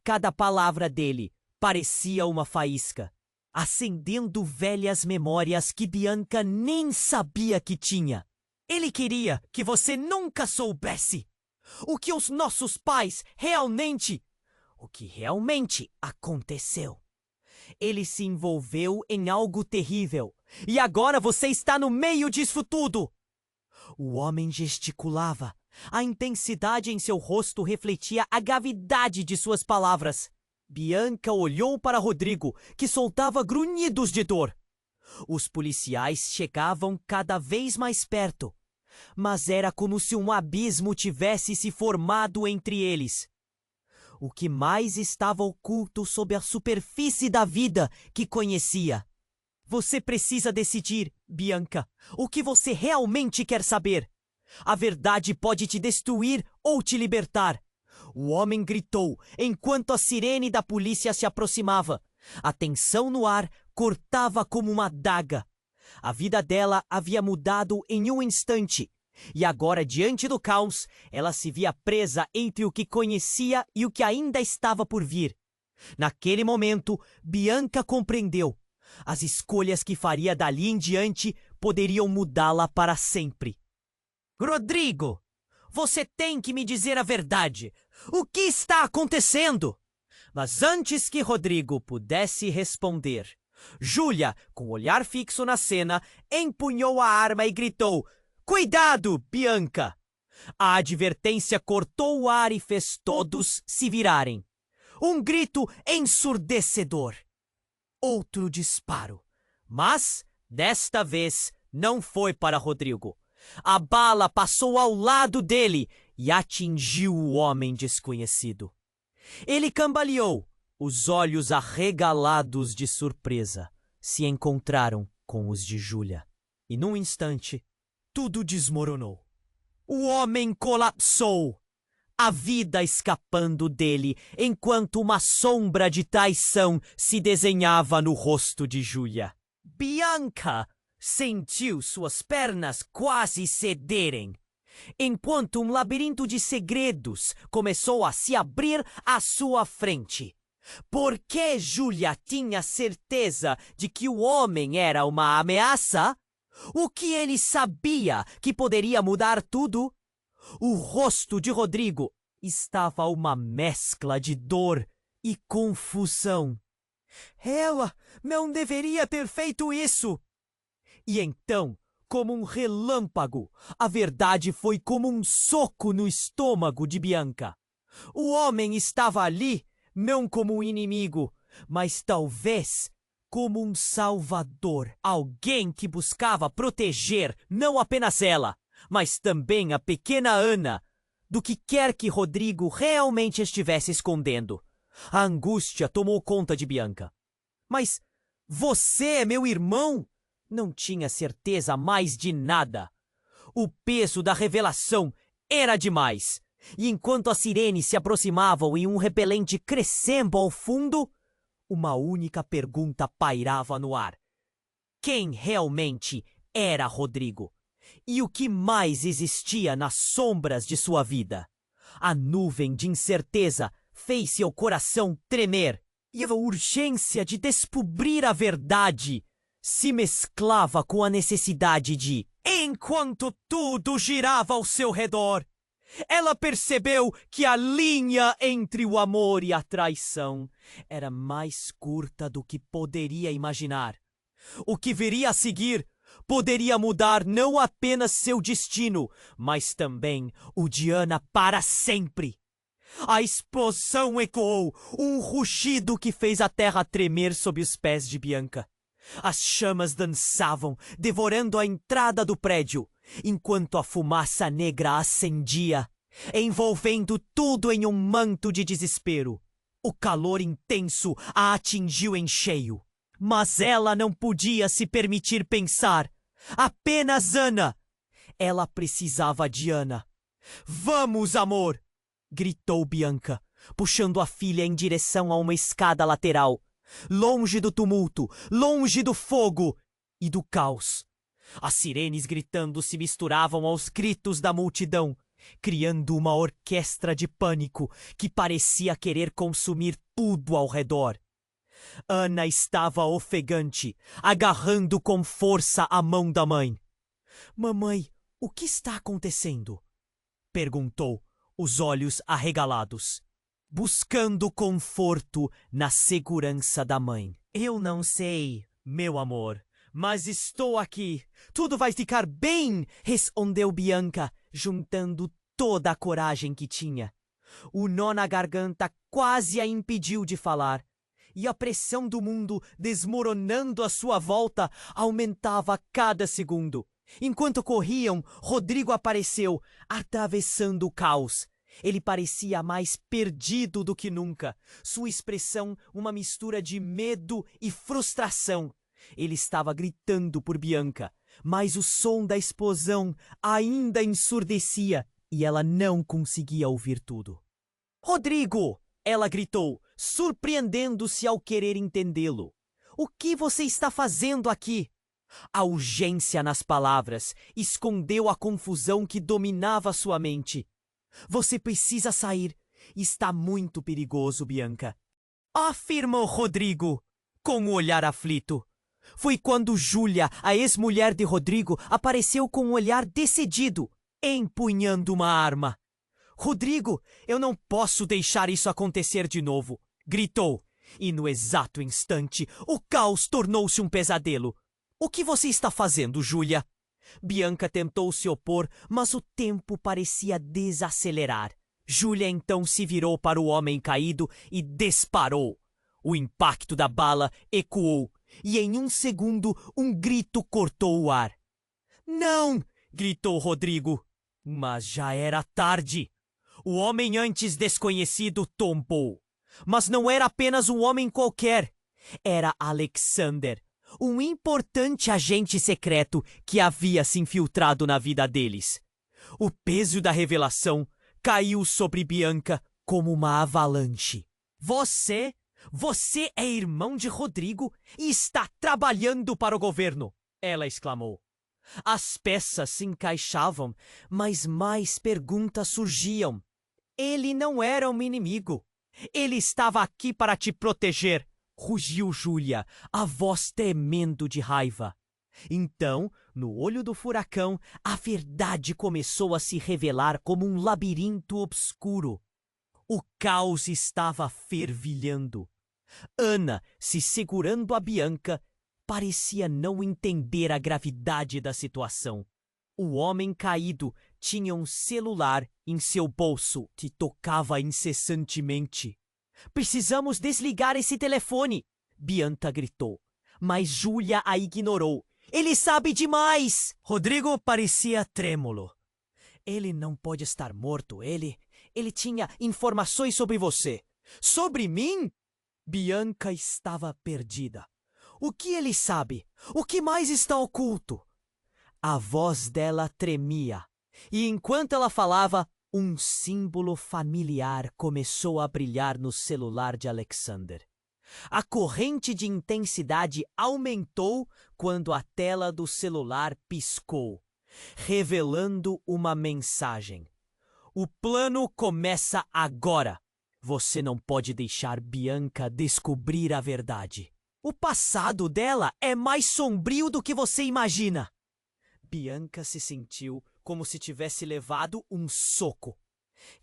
Cada palavra dele parecia uma faísca, acendendo velhas memórias que Bianca nem sabia que tinha. "Ele queria que você nunca soubesse o que os nossos pais realmente... o que realmente aconteceu. Ele se envolveu em algo terrível, e agora você está no meio disso tudo." O homem gesticulava. A intensidade em seu rosto refletia a gravidade de suas palavras. Bianca olhou para Rodrigo, que soltava grunhidos de dor. Os policiais chegavam cada vez mais perto, mas era como se um abismo tivesse se formado entre eles. O que mais estava oculto sob a superfície da vida que conhecia. "Você precisa decidir, Bianca, o que você realmente quer saber. A verdade pode te destruir ou te libertar." O homem gritou enquanto a sirene da polícia se aproximava. A tensão no ar cortava como uma adaga. A vida dela havia mudado em um instante. E agora, diante do caos, ela se via presa entre o que conhecia e o que ainda estava por vir. Naquele momento, Bianca compreendeu. As escolhas que faria dali em diante poderiam mudá-la para sempre. "Rodrigo, você tem que me dizer a verdade. O que está acontecendo?" Mas antes que Rodrigo pudesse responder, Júlia, com o olhar fixo na cena, empunhou a arma e gritou: "Cuidado, Bianca!" A advertência cortou o ar e fez todos se virarem. Um grito ensurdecedor. Outro disparo. Mas, desta vez, não foi para Rodrigo. A bala passou ao lado dele e atingiu o homem desconhecido. Ele cambaleou, os olhos arregalados de surpresa. Se encontraram com os de Júlia. E num instante, tudo desmoronou. O homem colapsou, a vida escapando dele, enquanto uma sombra de traição se desenhava no rosto de Júlia. Bianca sentiu suas pernas quase cederem, enquanto um labirinto de segredos começou a se abrir à sua frente. Por que Júlia tinha certeza de que o homem era uma ameaça? O que ele sabia que poderia mudar tudo? O rosto de Rodrigo estava uma mescla de dor e confusão. Ela não deveria ter feito isso! E então, como um relâmpago, a verdade foi como um soco no estômago de Bianca. O homem estava ali, não como um inimigo, mas talvez como um salvador. Alguém que buscava proteger não apenas ela, mas também a pequena Ana, do que quer que Rodrigo realmente estivesse escondendo. A angústia tomou conta de Bianca. Mas você é meu irmão? Não tinha certeza mais de nada. O peso da revelação era demais. E enquanto as sirenes se aproximavam e um repelente crescendo ao fundo, uma única pergunta pairava no ar. Quem realmente era Rodrigo? E o que mais existia nas sombras de sua vida? A nuvem de incerteza fez seu coração tremer, e a urgência de descobrir a verdade se mesclava com a necessidade de... Enquanto tudo girava ao seu redor, ela percebeu que a linha entre o amor e a traição era mais curta do que poderia imaginar. O que viria a seguir poderia mudar não apenas seu destino, mas também o de Ana para sempre. A explosão ecoou, um rugido que fez a terra tremer sob os pés de Bianca. As chamas dançavam, devorando a entrada do prédio, enquanto a fumaça negra ascendia, envolvendo tudo em um manto de desespero. O calor intenso a atingiu em cheio, mas ela não podia se permitir pensar. Apenas Ana. Ela precisava de Ana. Vamos, amor! Gritou Bianca, puxando a filha em direção a uma escada lateral. Longe do tumulto, longe do fogo e do caos. As sirenes gritando se misturavam aos gritos da multidão, criando uma orquestra de pânico que parecia querer consumir tudo ao redor. Ana estava ofegante, agarrando com força a mão da mãe. Mamãe, o que está acontecendo? Perguntou, os olhos arregalados, buscando conforto na segurança da mãe. Eu não sei, meu amor, mas estou aqui. Tudo vai ficar bem, respondeu Bianca, juntando toda a coragem que tinha. O nó na garganta quase a impediu de falar, e a pressão do mundo desmoronando à sua volta aumentava a cada segundo. Enquanto corriam, Rodrigo apareceu, atravessando o caos. Ele parecia mais perdido do que nunca, sua expressão uma mistura de medo e frustração. Ele estava gritando por Bianca, mas o som da explosão ainda ensurdecia e ela não conseguia ouvir tudo. Rodrigo! Ela gritou, surpreendendo-se ao querer entendê-lo. O que você está fazendo aqui? A urgência nas palavras escondeu a confusão que dominava sua mente. Você precisa sair. Está muito perigoso, Bianca. Afirmou Rodrigo, com um olhar aflito. Foi quando Júlia, a ex-mulher de Rodrigo, apareceu com um olhar decidido, empunhando uma arma. Rodrigo, eu não posso deixar isso acontecer de novo, gritou. E no exato instante, o caos tornou-se um pesadelo. O que você está fazendo, Júlia? Bianca tentou se opor, mas o tempo parecia desacelerar. Júlia então se virou para o homem caído e disparou. O impacto da bala ecoou, e em um segundo um grito cortou o ar. Não! Gritou Rodrigo. Mas já era tarde. O homem antes desconhecido tombou. Mas não era apenas um homem qualquer. Era Alexander, um importante agente secreto que havia se infiltrado na vida deles. O peso da revelação caiu sobre Bianca como uma avalanche. Você é irmão de Rodrigo e está trabalhando para o governo, ela exclamou. As peças se encaixavam, mas mais perguntas surgiam. Ele não era um inimigo. Ele estava aqui para te proteger, rugiu Júlia, a voz tremendo de raiva. Então, no olho do furacão, a verdade começou a se revelar como um labirinto obscuro. O caos estava fervilhando. Ana, se segurando a Bianca, parecia não entender a gravidade da situação. O homem caído tinha um celular em seu bolso que tocava incessantemente. Precisamos desligar esse telefone, Bianca gritou. Mas Júlia a ignorou. Ele sabe demais! Rodrigo parecia trêmulo. Ele não pode estar morto, ele tinha informações sobre você. Sobre mim? Bianca estava perdida. O que ele sabe? O que mais está oculto? A voz dela tremia, e enquanto ela falava, um símbolo familiar começou a brilhar no celular de Alexander. A corrente de intensidade aumentou quando a tela do celular piscou, revelando uma mensagem. O plano começa agora. Você não pode deixar Bianca descobrir a verdade. O passado dela é mais sombrio do que você imagina. Bianca se sentiu como se tivesse levado um soco.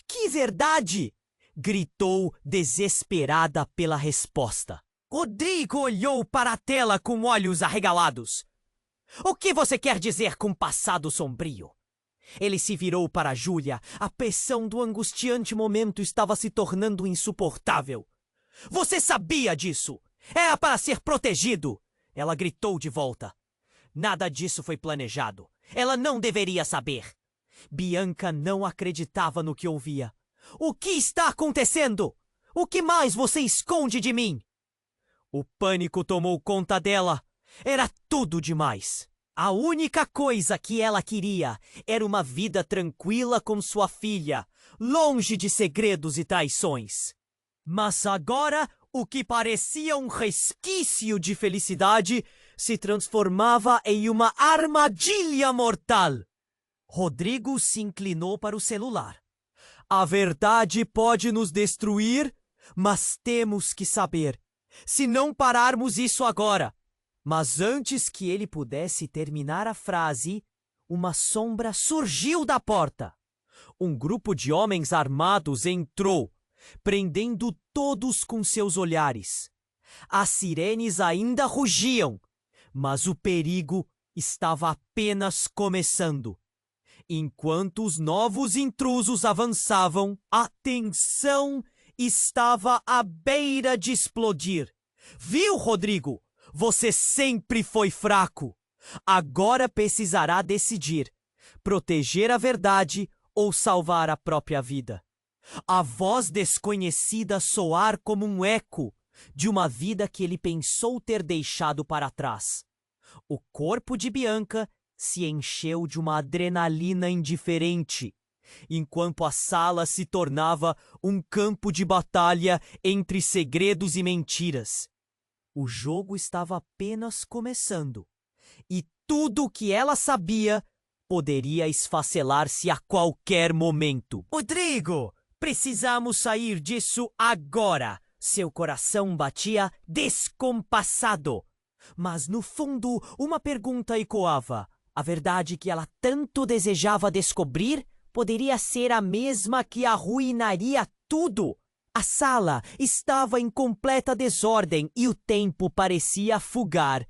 Que verdade! Gritou desesperada pela resposta. Rodrigo olhou para a tela com olhos arregalados. O que você quer dizer com passado sombrio? Ele se virou para Júlia. A pressão do angustiante momento estava se tornando insuportável. Você sabia disso! Era para ser protegido! Ela gritou de volta. Nada disso foi planejado. Ela não deveria saber. Bianca não acreditava no que ouvia. O que está acontecendo? O que mais você esconde de mim? O pânico tomou conta dela. Era tudo demais. A única coisa que ela queria era uma vida tranquila com sua filha, longe de segredos e traições. Mas agora, o que parecia um resquício de felicidade se transformava em uma armadilha mortal. Rodrigo se inclinou para o celular. A verdade pode nos destruir, mas temos que saber. Se não pararmos isso agora. Mas antes que ele pudesse terminar a frase, uma sombra surgiu da porta. Um grupo de homens armados entrou, prendendo todos com seus olhares. As sirenes ainda rugiam, mas o perigo estava apenas começando. Enquanto os novos intrusos avançavam, a tensão estava à beira de explodir. Viu, Rodrigo? Você sempre foi fraco. Agora precisará decidir: proteger a verdade ou salvar a própria vida. A voz desconhecida soar como um eco de uma vida que ele pensou ter deixado para trás. O corpo de Bianca se encheu de uma adrenalina indiferente, enquanto a sala se tornava um campo de batalha entre segredos e mentiras. O jogo estava apenas começando, e tudo o que ela sabia poderia esfacelar-se a qualquer momento. Rodrigo, precisamos sair disso agora! Seu coração batia descompassado. Mas no fundo, uma pergunta ecoava. A verdade que ela tanto desejava descobrir poderia ser a mesma que arruinaria tudo. A sala estava em completa desordem e o tempo parecia fugar.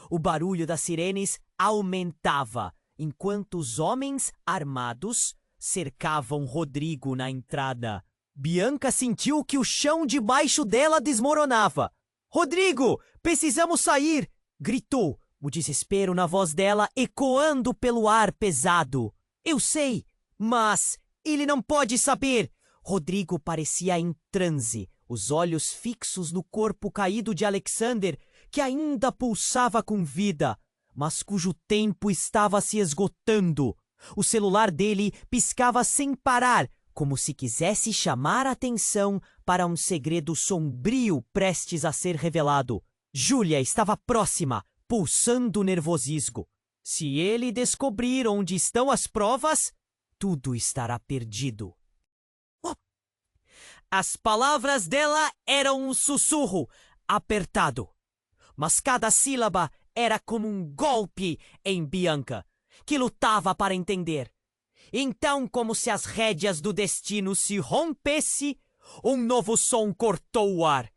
O barulho das sirenes aumentava, enquanto os homens armados cercavam Rodrigo na entrada. Bianca sentiu que o chão debaixo dela desmoronava. Rodrigo, precisamos sair! Gritou, o desespero na voz dela ecoando pelo ar pesado. Eu sei, mas ele não pode saber. Rodrigo parecia em transe, os olhos fixos no corpo caído de Alexander, que ainda pulsava com vida, mas cujo tempo estava se esgotando. O celular dele piscava sem parar, como se quisesse chamar a atenção para um segredo sombrio prestes a ser revelado. Júlia estava próxima, pulsando nervosismo. Se ele descobrir onde estão as provas, tudo estará perdido. As palavras dela eram um sussurro apertado, mas cada sílaba era como um golpe em Bianca, que lutava para entender. Então, como se as rédeas do destino se rompesse, um novo som cortou o ar.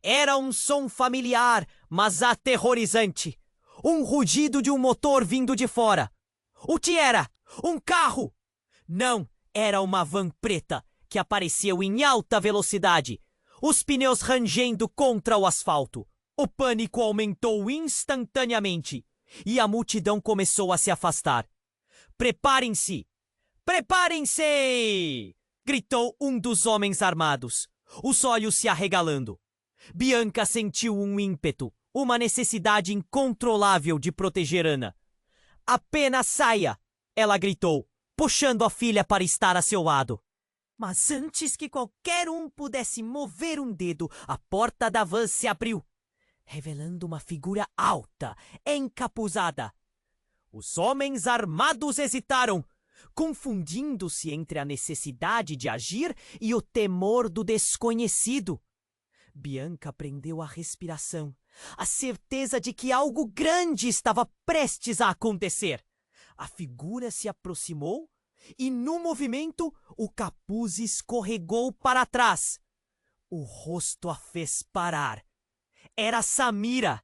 Era um som familiar, mas aterrorizante. Um rugido de um motor vindo de fora. O que era? Um carro? Não, era uma van preta que apareceu em alta velocidade, os pneus rangendo contra o asfalto. O pânico aumentou instantaneamente e a multidão começou a se afastar. Preparem-se! Preparem-se! Gritou um dos homens armados, os olhos se arregalando. Bianca sentiu um ímpeto, uma necessidade incontrolável de proteger Ana. Apenas saia! Ela gritou, puxando a filha para estar a seu lado. Mas antes que qualquer um pudesse mover um dedo, a porta da van se abriu, revelando uma figura alta, encapuzada. Os homens armados hesitaram, confundindo-se entre a necessidade de agir e o temor do desconhecido. Bianca prendeu a respiração, a certeza de que algo grande estava prestes a acontecer. A figura se aproximou e, no movimento, o capuz escorregou para trás. O rosto a fez parar. Era Samira,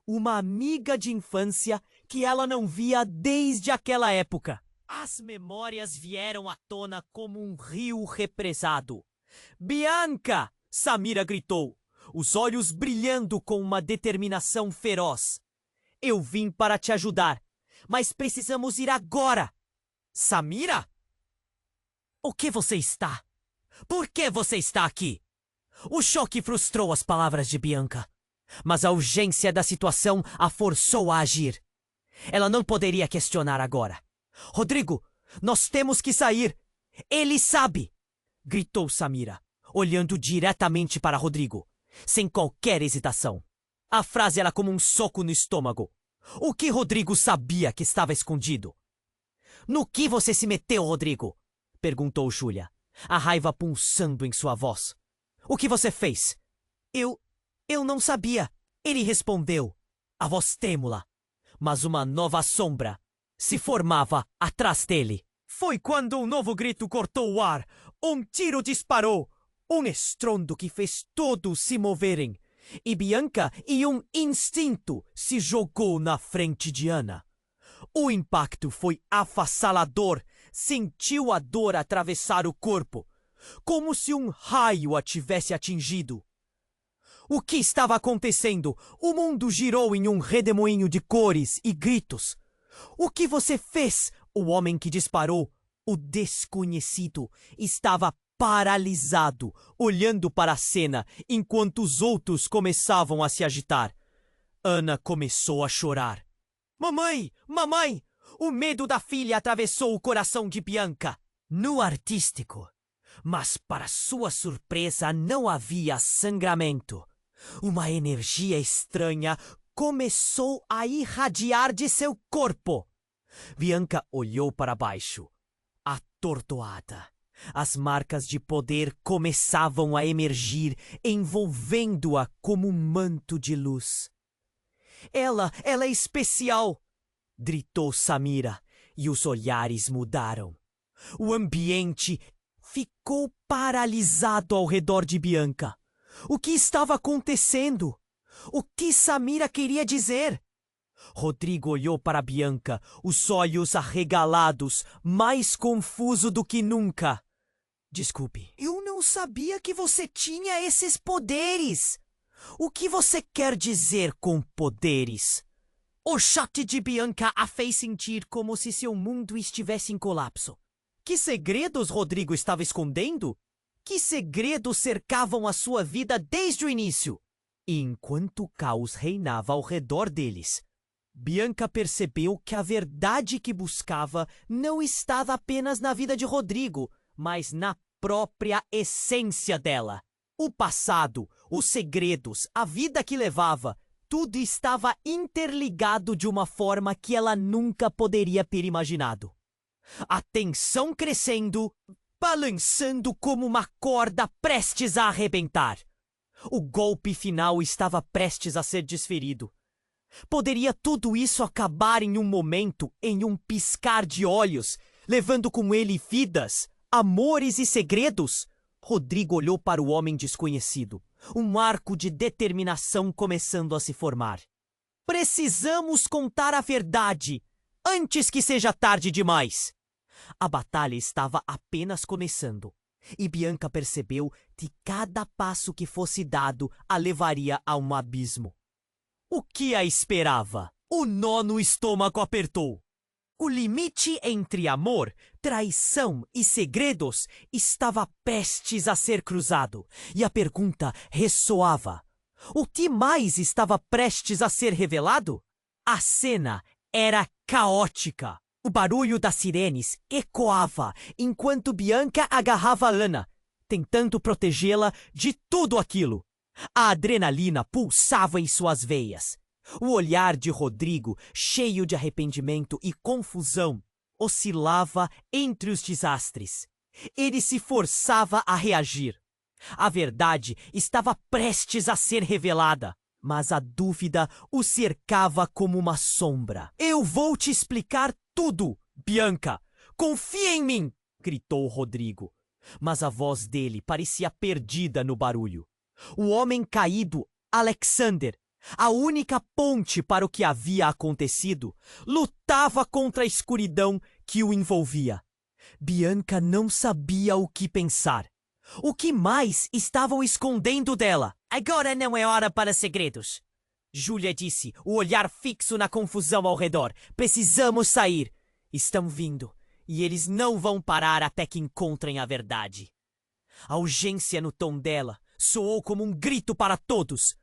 uma amiga de infância que ela não via desde aquela época. As memórias vieram à tona como um rio represado. Bianca! Samira gritou, os olhos brilhando com uma determinação feroz. Eu vim para te ajudar, mas precisamos ir agora. Samira? O que você está? Por que você está aqui? O choque frustrou as palavras de Bianca, mas a urgência da situação a forçou a agir. Ela não poderia questionar agora. Rodrigo, nós temos que sair. Ele sabe! Gritou Samira, olhando diretamente para Rodrigo, sem qualquer hesitação. A frase era como um soco no estômago. O que Rodrigo sabia que estava escondido? No que você se meteu, Rodrigo? Perguntou Júlia, a raiva pulsando em sua voz. O que você fez? Eu não sabia. Ele respondeu, a voz trêmula. Mas uma nova sombra se formava atrás dele. Foi quando um novo grito cortou o ar. Um tiro disparou. Um estrondo que fez todos se moverem. E Bianca, em um instinto, se jogou na frente de Ana. O impacto foi avassalador. Sentiu a dor atravessar o corpo, como se um raio a tivesse atingido. O que estava acontecendo? O mundo girou em um redemoinho de cores e gritos. O que você fez? O homem que disparou, o desconhecido, estava paralisado, olhando para a cena, enquanto os outros começavam a se agitar. Ana começou a chorar. Mamãe! Mamãe! O medo da filha atravessou o coração de Bianca. No artístico. Mas, para sua surpresa, não havia sangramento. Uma energia estranha começou a irradiar de seu corpo. Bianca olhou para baixo, atordoada. As marcas de poder começavam a emergir, envolvendo-a como um manto de luz. Ela é especial! Gritou Samira, e os olhares mudaram. O ambiente ficou paralisado ao redor de Bianca. O que estava acontecendo? O que Samira queria dizer? Rodrigo olhou para Bianca, os olhos arregalados, mais confuso do que nunca. Desculpe. Eu não sabia que você tinha esses poderes. O que você quer dizer com poderes? O choque de Bianca a fez sentir como se seu mundo estivesse em colapso. Que segredos Rodrigo estava escondendo? Que segredos cercavam a sua vida desde o início? E enquanto o caos reinava ao redor deles, Bianca percebeu que a verdade que buscava não estava apenas na vida de Rodrigo, mas na própria essência dela. O passado, os segredos, a vida que levava, tudo estava interligado de uma forma que ela nunca poderia ter imaginado. A tensão crescendo, balançando como uma corda prestes a arrebentar. O golpe final estava prestes a ser desferido. Poderia tudo isso acabar em um momento, em um piscar de olhos, levando com ele vidas, amores e segredos? Rodrigo olhou para o homem desconhecido, um arco de determinação começando a se formar. Precisamos contar a verdade, antes que seja tarde demais. A batalha estava apenas começando, e Bianca percebeu que cada passo que fosse dado a levaria a um abismo. O que a esperava? O nó no estômago apertou. O limite entre amor, traição e segredos estava prestes a ser cruzado, e a pergunta ressoava: o que mais estava prestes a ser revelado? A cena era caótica. O barulho das sirenes ecoava enquanto Bianca agarrava Ana, tentando protegê-la de tudo aquilo. A adrenalina pulsava em suas veias. O olhar de Rodrigo, cheio de arrependimento e confusão, oscilava entre os desastres. Ele se forçava a reagir. A verdade estava prestes a ser revelada, mas a dúvida o cercava como uma sombra. Eu vou te explicar tudo, Bianca! Confia em mim! Gritou Rodrigo. Mas a voz dele parecia perdida no barulho. O homem caído, Alexander, a única ponte para o que havia acontecido, lutava contra a escuridão que o envolvia. Bianca não sabia o que pensar. O que mais estavam escondendo dela? Agora não é hora para segredos, Júlia disse, o olhar fixo na confusão ao redor. Precisamos sair. Estão vindo, e eles não vão parar até que encontrem a verdade. A urgência no tom dela soou como um grito para todos.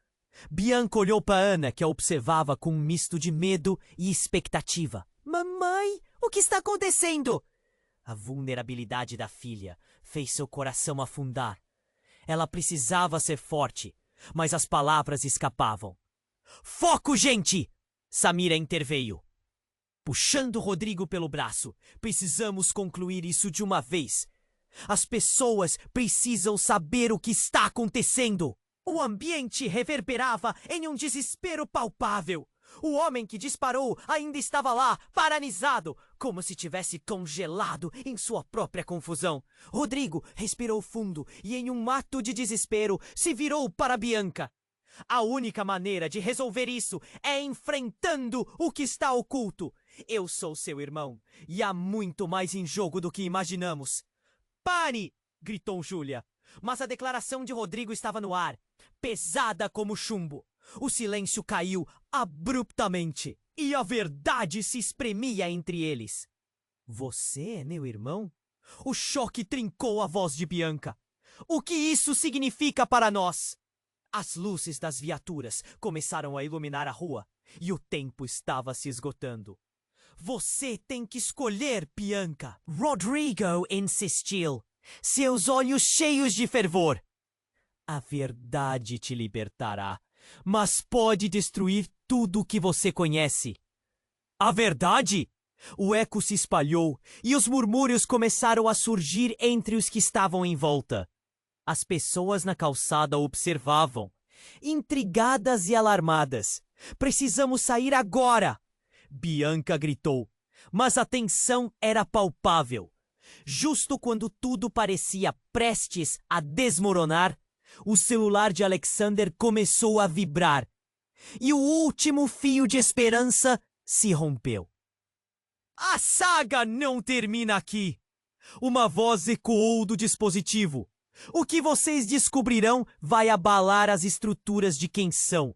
Bianca olhou para Ana, que a observava com um misto de medo e expectativa. Mamãe, o que está acontecendo? A vulnerabilidade da filha fez seu coração afundar. Ela precisava ser forte, mas as palavras escapavam. Foco, gente! Samira interveio, puxando Rodrigo pelo braço. Precisamos concluir isso de uma vez. As pessoas precisam saber o que está acontecendo. O ambiente reverberava em um desespero palpável. O homem que disparou ainda estava lá, paralisado, como se tivesse congelado em sua própria confusão. Rodrigo respirou fundo e, em um ato de desespero, se virou para Bianca. A única maneira de resolver isso é enfrentando o que está oculto. Eu sou seu irmão, e há muito mais em jogo do que imaginamos. Pare! Gritou Júlia. Mas a declaração de Rodrigo estava no ar, pesada como chumbo. O silêncio caiu abruptamente e a verdade se espremia entre eles. Você é meu irmão? O choque trincou a voz de Bianca. O que isso significa para nós? As luzes das viaturas começaram a iluminar a rua e o tempo estava se esgotando. Você tem que escolher, Bianca. Rodrigo insistiu, seus olhos cheios de fervor. A verdade te libertará, mas pode destruir tudo o que você conhece. A verdade? O eco se espalhou e os murmúrios começaram a surgir entre os que estavam em volta. As pessoas na calçada observavam, intrigadas e alarmadas. Precisamos sair agora! Bianca gritou, mas a tensão era palpável. Justo quando tudo parecia prestes a desmoronar, o celular de Alexander começou a vibrar e o último fio de esperança se rompeu. A saga não termina aqui! Uma voz ecoou do dispositivo. O que vocês descobrirão vai abalar as estruturas de quem são.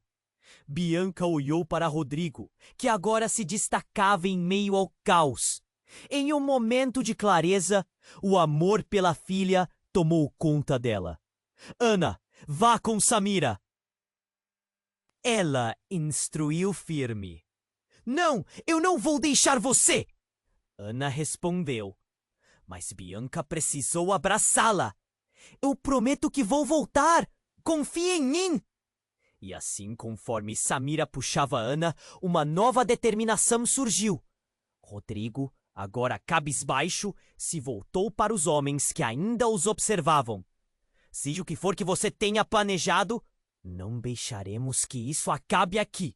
Bianca olhou para Rodrigo, que agora se destacava em meio ao caos. Em um momento de clareza, o amor pela filha tomou conta dela. Ana, vá com Samira. Ela instruiu firme. Não, eu não vou deixar você! Ana respondeu. Mas Bianca precisou abraçá-la. Eu prometo que vou voltar. Confie em mim. E assim, conforme Samira puxava Ana, uma nova determinação surgiu. Rodrigo, agora cabisbaixo, se voltou para os homens que ainda os observavam. Seja o que for que você tenha planejado, não deixaremos que isso acabe aqui.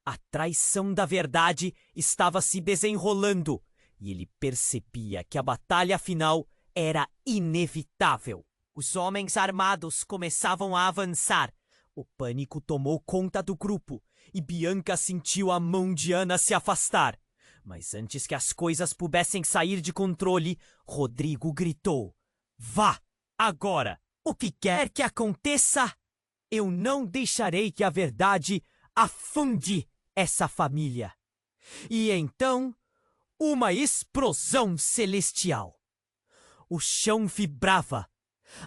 A traição da verdade estava se desenrolando e ele percebia que a batalha final era inevitável. Os homens armados começavam a avançar. O pânico tomou conta do grupo e Bianca sentiu a mão de Ana se afastar. Mas antes que as coisas pudessem sair de controle, Rodrigo gritou: Vá, agora! O que quer que aconteça, eu não deixarei que a verdade afunde essa família. E então, uma explosão celestial. O chão vibrava.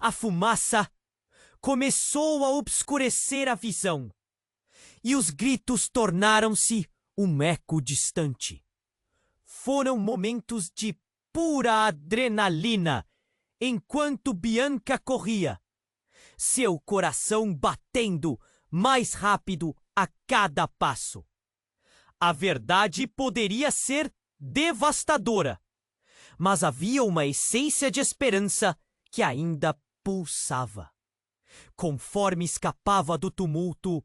A fumaça começou a obscurecer a visão. E os gritos tornaram-se um eco distante. Foram momentos de pura adrenalina, enquanto Bianca corria, seu coração batendo mais rápido a cada passo. A verdade poderia ser devastadora, mas havia uma essência de esperança que ainda pulsava. Conforme escapava do tumulto,